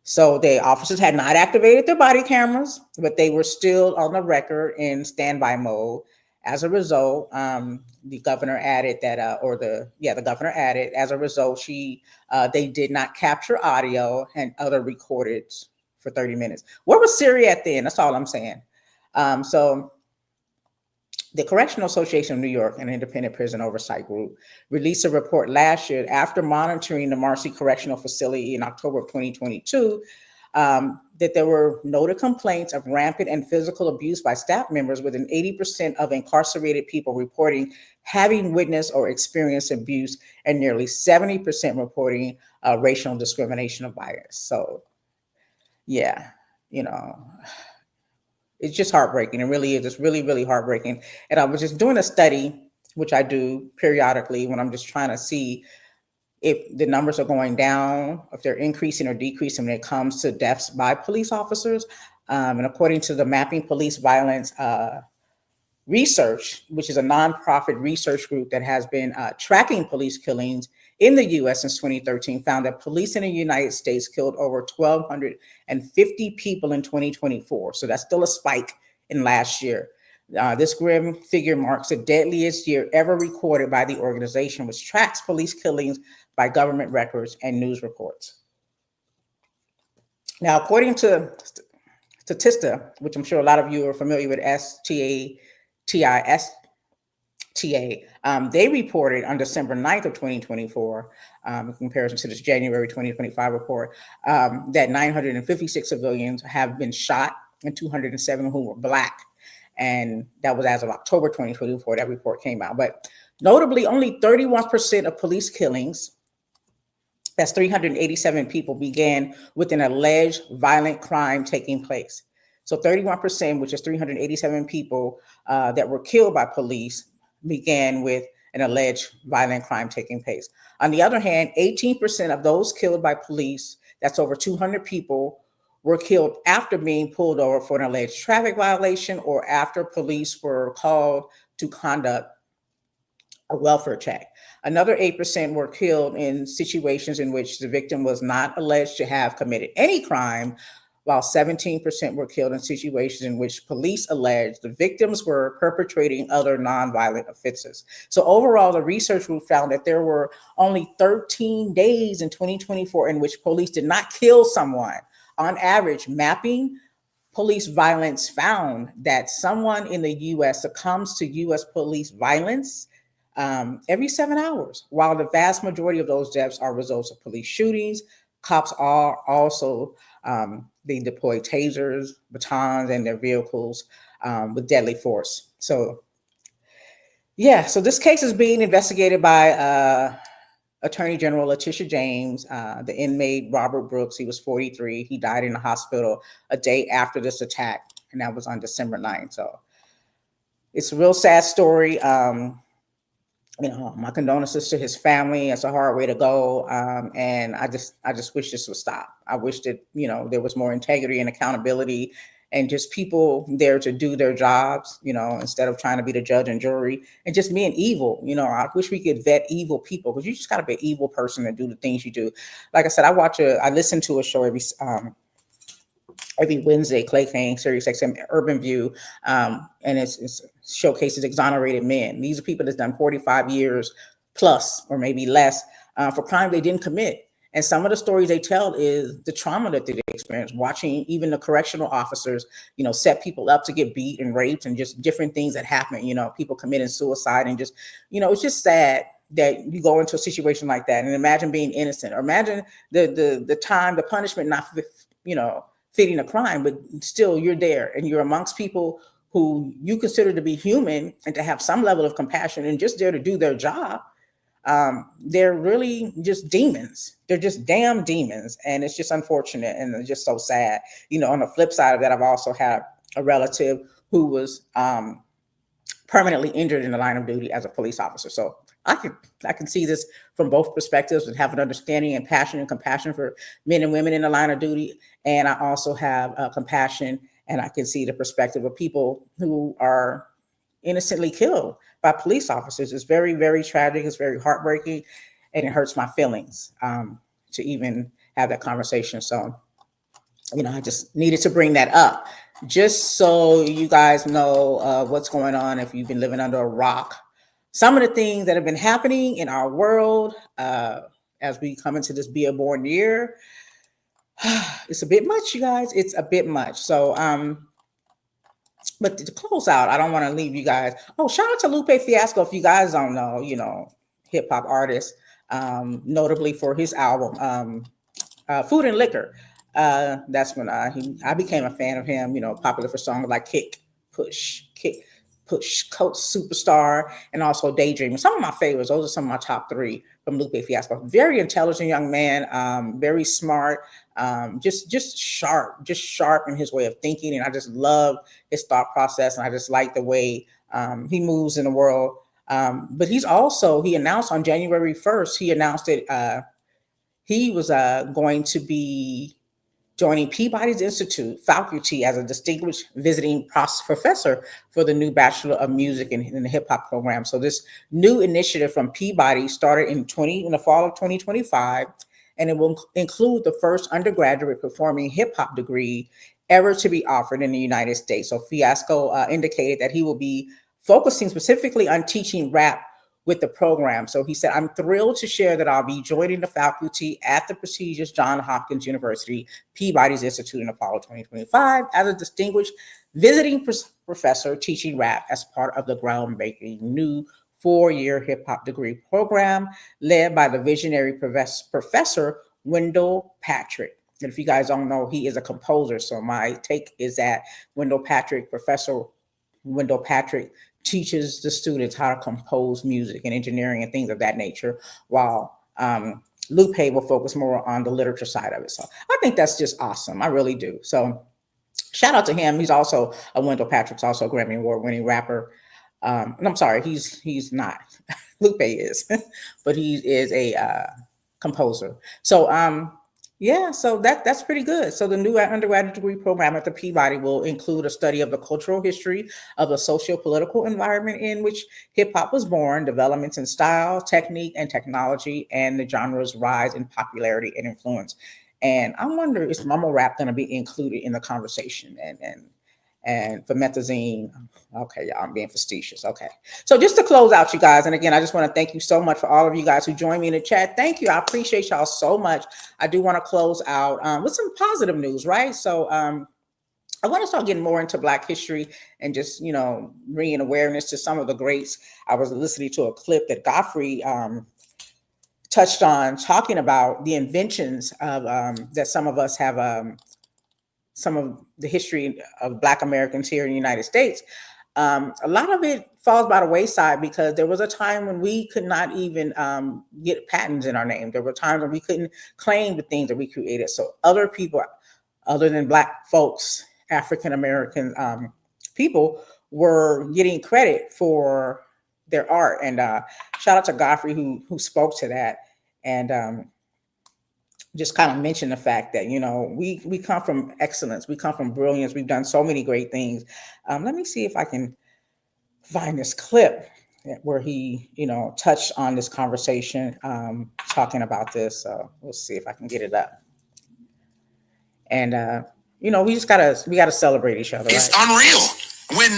So the officers had not activated their body cameras, but they were still on the record in standby mode. As a result, the governor added that, the governor added, as a result, they did not capture audio and other recordings for 30 minutes. Where was Siri at then? That's all I'm saying. So The Correctional Association of New York, an independent prison oversight group, released a report last year after monitoring the Marcy Correctional Facility in October of 2022, that there were noted complaints of rampant and physical abuse by staff members, with an 80% of incarcerated people reporting having witnessed or experienced abuse, and nearly 70% reporting racial discrimination or bias. So, yeah, you know, it's just heartbreaking. It really is. It's really, really heartbreaking. And I was just doing a study, which I do periodically when I'm just trying to see if the numbers are going down, if they're increasing or decreasing when it comes to deaths by police officers. And according to the Mapping Police Violence Research, which is a nonprofit research group that has been tracking police killings in the US since 2013, found that police in the United States killed over 1,250 people in 2024. So that's still a spike in last year. This grim figure marks the deadliest year ever recorded by the organization, which tracks police killings by government records and news reports. Now, according to Statista, which I'm sure a lot of you are familiar with, STISTA, they reported on December 9th of 2024, in comparison to this January 2025 report, that 956 civilians have been shot and 207 who were Black. And that was as of October 2024, that report came out. But notably, only 31% of police killings, that's 387 people, began with an alleged violent crime taking place. So 31%, which is 387 people that were killed by police, began with an alleged violent crime taking place. On the other hand, 18% of those killed by police, that's over 200 people, were killed after being pulled over for an alleged traffic violation or after police were called to conduct a welfare check. Another 8% were killed in situations in which the victim was not alleged to have committed any crime, while 17% were killed in situations in which police alleged the victims were perpetrating other nonviolent offenses. So overall, the research group found that there were only 13 days in 2024 in which police did not kill someone. On average, Mapping Police Violence found that someone in the US succumbs to US police violence every 7 hours, while the vast majority of those deaths are results of police shootings. Cops are also, they deploy tasers, batons, and their vehicles with deadly force. So, yeah, so this case is being investigated by Attorney General Letitia James. The inmate, Robert Brooks, he was 43. He died in the hospital a day after this attack, and that was on December 9th. So it's a real sad story. My condolences to his family. It's a hard way to go. And I just wish this would stop. I wish that, there was more integrity and accountability and just people there to do their jobs, instead of trying to be the judge and jury and just being evil. I wish we could vet evil people, because you just got to be an evil person and do the things you do. Like I said, I listen to a show every Wednesday, Clay Kane, Sirius XM, Urban View, and it's showcases exonerated men. These are people that's done 45 years plus, or maybe less, for crime they didn't commit. And some of the stories they tell is the trauma that they experienced, watching even the correctional officers, set people up to get beat and raped, and just different things that happen, people committing suicide, and just, it's just sad that you go into a situation like that. And imagine being innocent, or imagine the time, the punishment, not, fitting a crime, but still you're there and you're amongst people who you consider to be human and to have some level of compassion and just there to do their job. They're really just demons. They're just damn demons. And it's just unfortunate and it's just so sad. On the flip side of that, I've also had a relative who was permanently injured in the line of duty as a police officer. So I can see this from both perspectives and have an understanding and passion and compassion for men and women in the line of duty. And I also have compassion, and I can see the perspective of people who are innocently killed by police officers. It's very, very tragic. It's very heartbreaking, and it hurts my feelings to even have that conversation. So, I just needed to bring that up just so you guys know what's going on if you've been living under a rock. Some of the things that have been happening in our world as we come into this Be A Born year, it's a bit much, you guys. It's a bit much. So But to close out, I don't want to leave you guys. Oh, shout out to Lupe Fiasco. If you guys don't know, hip hop artist, notably for his album, Food and Liquor. That's when I became a fan of him. Popular for songs like Kick, Push, Coach Superstar, and also Daydream. Some of my favorites. Those are some of my top three from Lupe Fiasco. Very intelligent young man, very smart, just sharp in his way of thinking, and I just love his thought process, and I just like the way he moves in the world. But he announced on January 1st. He announced that he was going to be joining Peabody's Institute faculty as a distinguished visiting professor for the new Bachelor of Music in the Hip Hop program. So this new initiative from Peabody started in the fall of 2025, and it will include the first undergraduate performing hip hop degree ever to be offered in the United States. So Fiasco indicated that he will be focusing specifically on teaching rap with the program. So he said, I'm thrilled to share that I'll be joining the faculty at the prestigious Johns Hopkins University Peabody's Institute in the fall of 2025 as a distinguished visiting professor teaching rap as part of the groundbreaking new 4-year hip hop degree program led by the visionary professor Wendell Patrick. And if you guys don't know, he is a composer. So my take is that Professor Wendell Patrick teaches the students how to compose music and engineering and things of that nature, while Lupe will focus more on the literature side of it. So I think that's just awesome. I really do. So shout out to him. He's also Wendell Patrick's also a Grammy Award winning rapper. And I'm sorry, he's not. Lupe is, but he is a composer. So yeah, so that's pretty good. So the new undergraduate degree program at the Peabody will include a study of the cultural history of the socio-political environment in which hip hop was born, developments in style, technique, and technology, and the genre's rise in popularity and influence. And I wonder, is mumble rap going to be included in the conversation? And for methazine, okay, y'all, I'm being facetious. Okay, so just to close out, you guys, and again, I just want to thank you so much for all of you guys who joined me in the chat. Thank you, I appreciate y'all so much. I do want to close out with some positive news, right? So I want to start getting more into Black history and just bringing awareness to some of the greats. I was listening to a clip that Godfrey touched on, talking about the inventions of that some of us have. Some of the history of Black Americans here in the United States, a lot of it falls by the wayside because there was a time when we could not even get patents in our name. There were times when we couldn't claim the things that we created. So other people, other than Black folks, African American people, were getting credit for their art. And shout out to Godfrey who spoke to that. And just kind of mention the fact that we come from excellence, we come from brilliance, we've done so many great things. Let me see if I can find this clip where he touched on this conversation, talking about this. So we'll see if I can get it up. And we gotta celebrate each other. It's right? Unreal when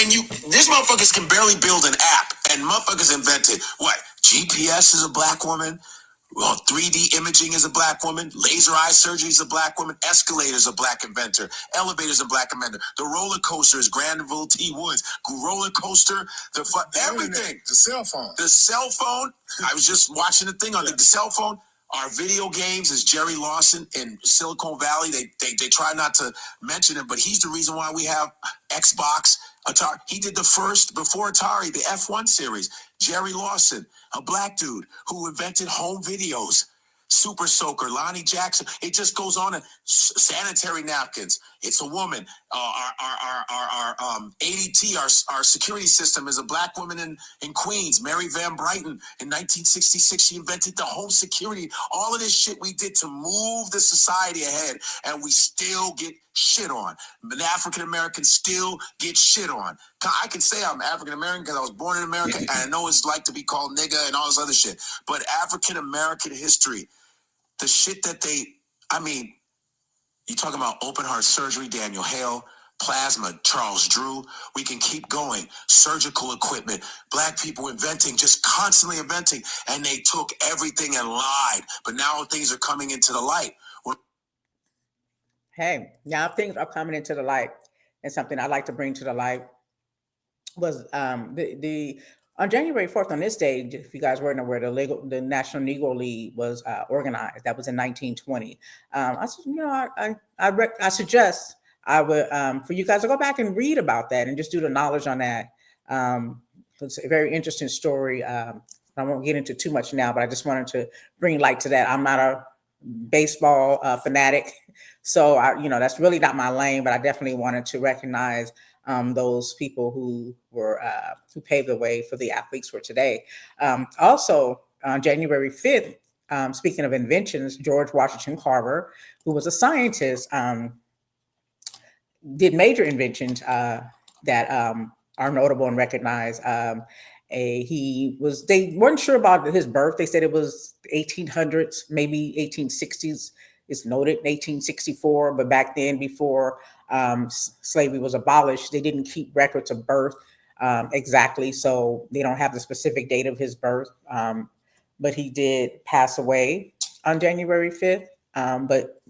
you these motherfuckers can barely build an app, and motherfuckers invented what? GPS is a Black woman. Well, 3D imaging is a Black woman. Laser eye surgery is a Black woman. Escalators a Black inventor. Elevators a Black inventor. The roller coaster is Granville T. Woods. Roller coaster, everything. The cell phone. The cell phone. I was just watching the thing on the cell phone. Our video games is Jerry Lawson in Silicon Valley. They try not to mention him, but he's the reason why we have Xbox, Atari. He did the first, before Atari, the F1 series. Jerry Lawson, a Black dude who invented home videos. Super Soaker, Lonnie Jackson. It just goes on. And sanitary napkins. It's a woman. Our ADT, our security system, is a Black woman in Queens. Mary Van Brighton in 1966. She invented the home security. All of this shit we did to move the society ahead, and we still get shit on. But African Americans still get shit on. I can say I'm African American because I was born in America, and I know it's like to be called nigga and all this other shit. But African American history, the shit that you talking about open heart surgery, Daniel Hale, plasma, Charles Drew. We can keep going. Surgical equipment, Black people inventing, just constantly inventing, and they took everything and lied. But now things are coming into the light. Hey, now things are coming into the light. and something I'd like to bring to the light was the on January 4th, on this day, if you guys weren't aware, the National Negro League was organized. That was in 1920. I said, I suggest I would for you guys to go back and read about that and just do the knowledge on that. It's a very interesting story. I won't get into too much now, but I just wanted to bring light to that. I'm not a baseball fanatic, so that's really not my lane. But I definitely wanted to recognize those people who paved the way for the athletes for today. Also, on January 5th, speaking of inventions, George Washington Carver, who was a scientist, did major inventions that are notable and recognized. They weren't sure about his birth. They said it was 1800s, maybe 1860s. It's noted 1864, but back then, before slavery was abolished, they didn't keep records of birth exactly, so they don't have the specific date of his birth. But he did pass away on January 5th. But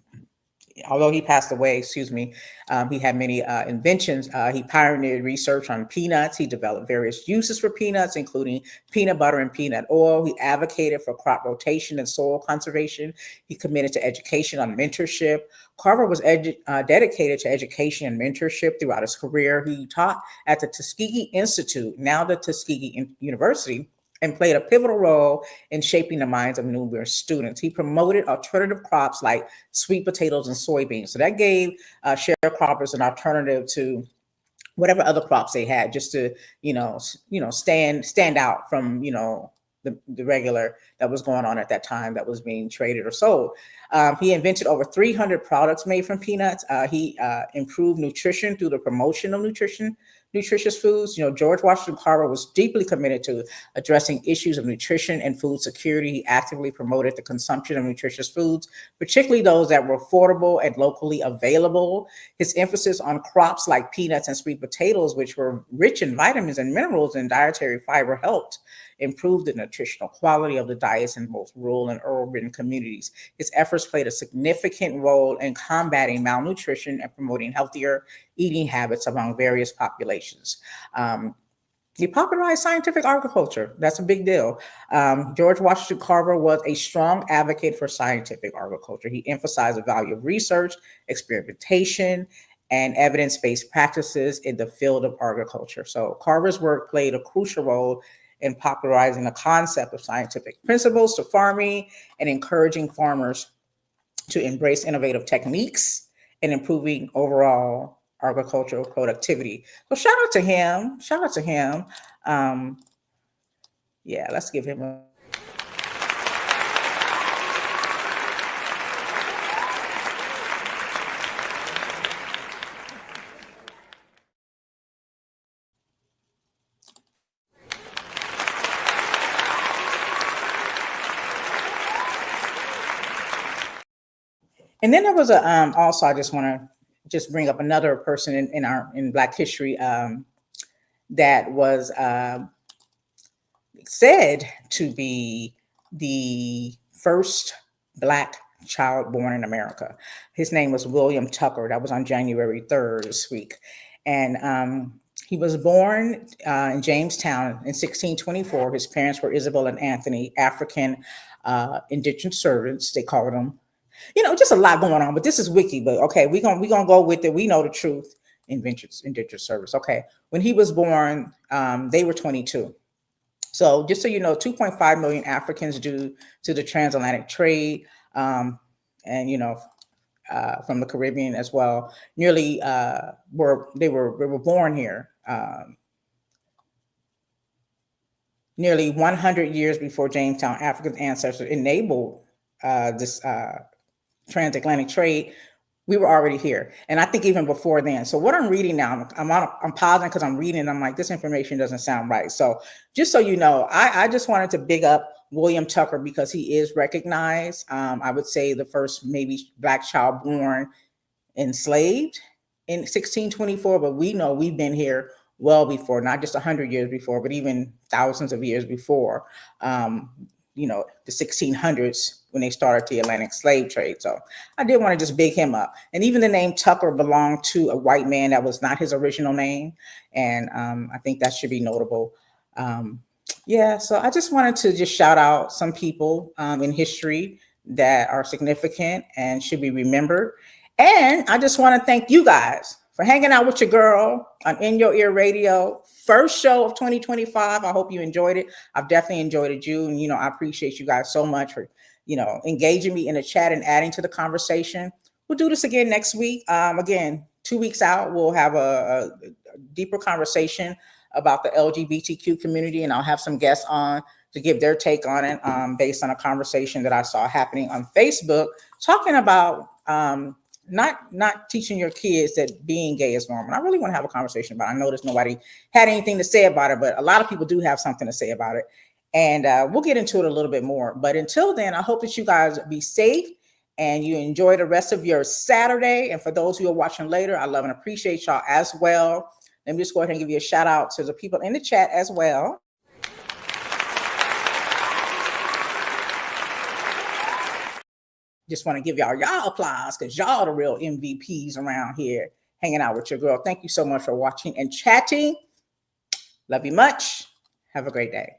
although he passed away, he had many inventions. He pioneered research on peanuts. He developed various uses for peanuts, including peanut butter and peanut oil. He advocated for crop rotation and soil conservation. He committed to education on mentorship. Carver was dedicated to education and mentorship throughout his career. He taught at the Tuskegee Institute, now the Tuskegee University, and played a pivotal role in shaping the minds of numerous students. He promoted alternative crops like sweet potatoes and soybeans. So that gave sharecroppers an alternative to whatever other crops they had, just to stand out from the regular that was going on at that time that was being traded or sold. He invented over 300 products made from peanuts. He improved nutrition through the promotion of nutritious foods. George Washington Carver was deeply committed to addressing issues of nutrition and food security. He actively promoted the consumption of nutritious foods, particularly those that were affordable and locally available. His emphasis on crops like peanuts and sweet potatoes, which were rich in vitamins and minerals and dietary fiber, helped improve the nutritional quality of the diets in both rural and urban communities. His efforts played a significant role in combating malnutrition and promoting healthier eating habits among various populations. He popularized scientific agriculture. That's a big deal. George Washington Carver was a strong advocate for scientific agriculture. He emphasized the value of research, experimentation, and evidence-based practices in the field of agriculture. So Carver's work played a crucial role in popularizing the concept of scientific principles to farming and encouraging farmers to embrace innovative techniques and improving overall agricultural productivity. So shout out to him. Let's give him a And then there was also, I just want to bring up another person in Black history that was said to be the first Black child born in America. His name was William Tucker. That was on January 3rd this week. And he was born in Jamestown in 1624. His parents were Isabel and Anthony, African indentured servants, they called them. Just a lot going on, but this is wiki, but okay, we're gonna go with it. We know the truth. Indentured service. Okay. When he was born, they were 22. So just so you know, 2.5 million Africans due to the transatlantic trade, and from the Caribbean as well, nearly were born here. Nearly 100 years before Jamestown, African ancestors enabled this transatlantic trade. We were already here, and I think even before then. So what I'm reading now, I'm pausing because I'm reading. And I'm like, this information doesn't sound right. So just so you know, I just wanted to big up William Tucker because he is recognized. I would say the first maybe Black child born enslaved in 1624, but we know we've been here well before, not just 100 years before, but even thousands of years before. the 1600s when they started the Atlantic slave trade. So I did want to just big him up. And even the name Tucker belonged to a white man that was not his original name. And I think that should be notable. Yeah, so I just wanted to just shout out some people in history that are significant and should be remembered. And I just want to thank you guys for hanging out with your girl on In Your Ear Radio. First show of 2025. I hope you enjoyed it. I've definitely enjoyed it, June. I appreciate you guys so much for, engaging me in the chat and adding to the conversation. We'll do this again next week. Again, 2 weeks out, we'll have a deeper conversation about the LGBTQ community, and I'll have some guests on to give their take on it based on a conversation that I saw happening on Facebook, talking about not teaching your kids that being gay is normal. I really want to have a conversation about it. I noticed nobody had anything to say about it, but a lot of people do have something to say about it. And we'll get into it a little bit more. But until then, I hope that you guys be safe and you enjoy the rest of your Saturday. And for those who are watching later, I love and appreciate y'all as well. Let me just go ahead and give you a shout out to the people in the chat as well. Just want to give y'all applause because y'all the real MVPs around here hanging out with your girl. Thank you so much for watching and chatting. Love you much. Have a great day.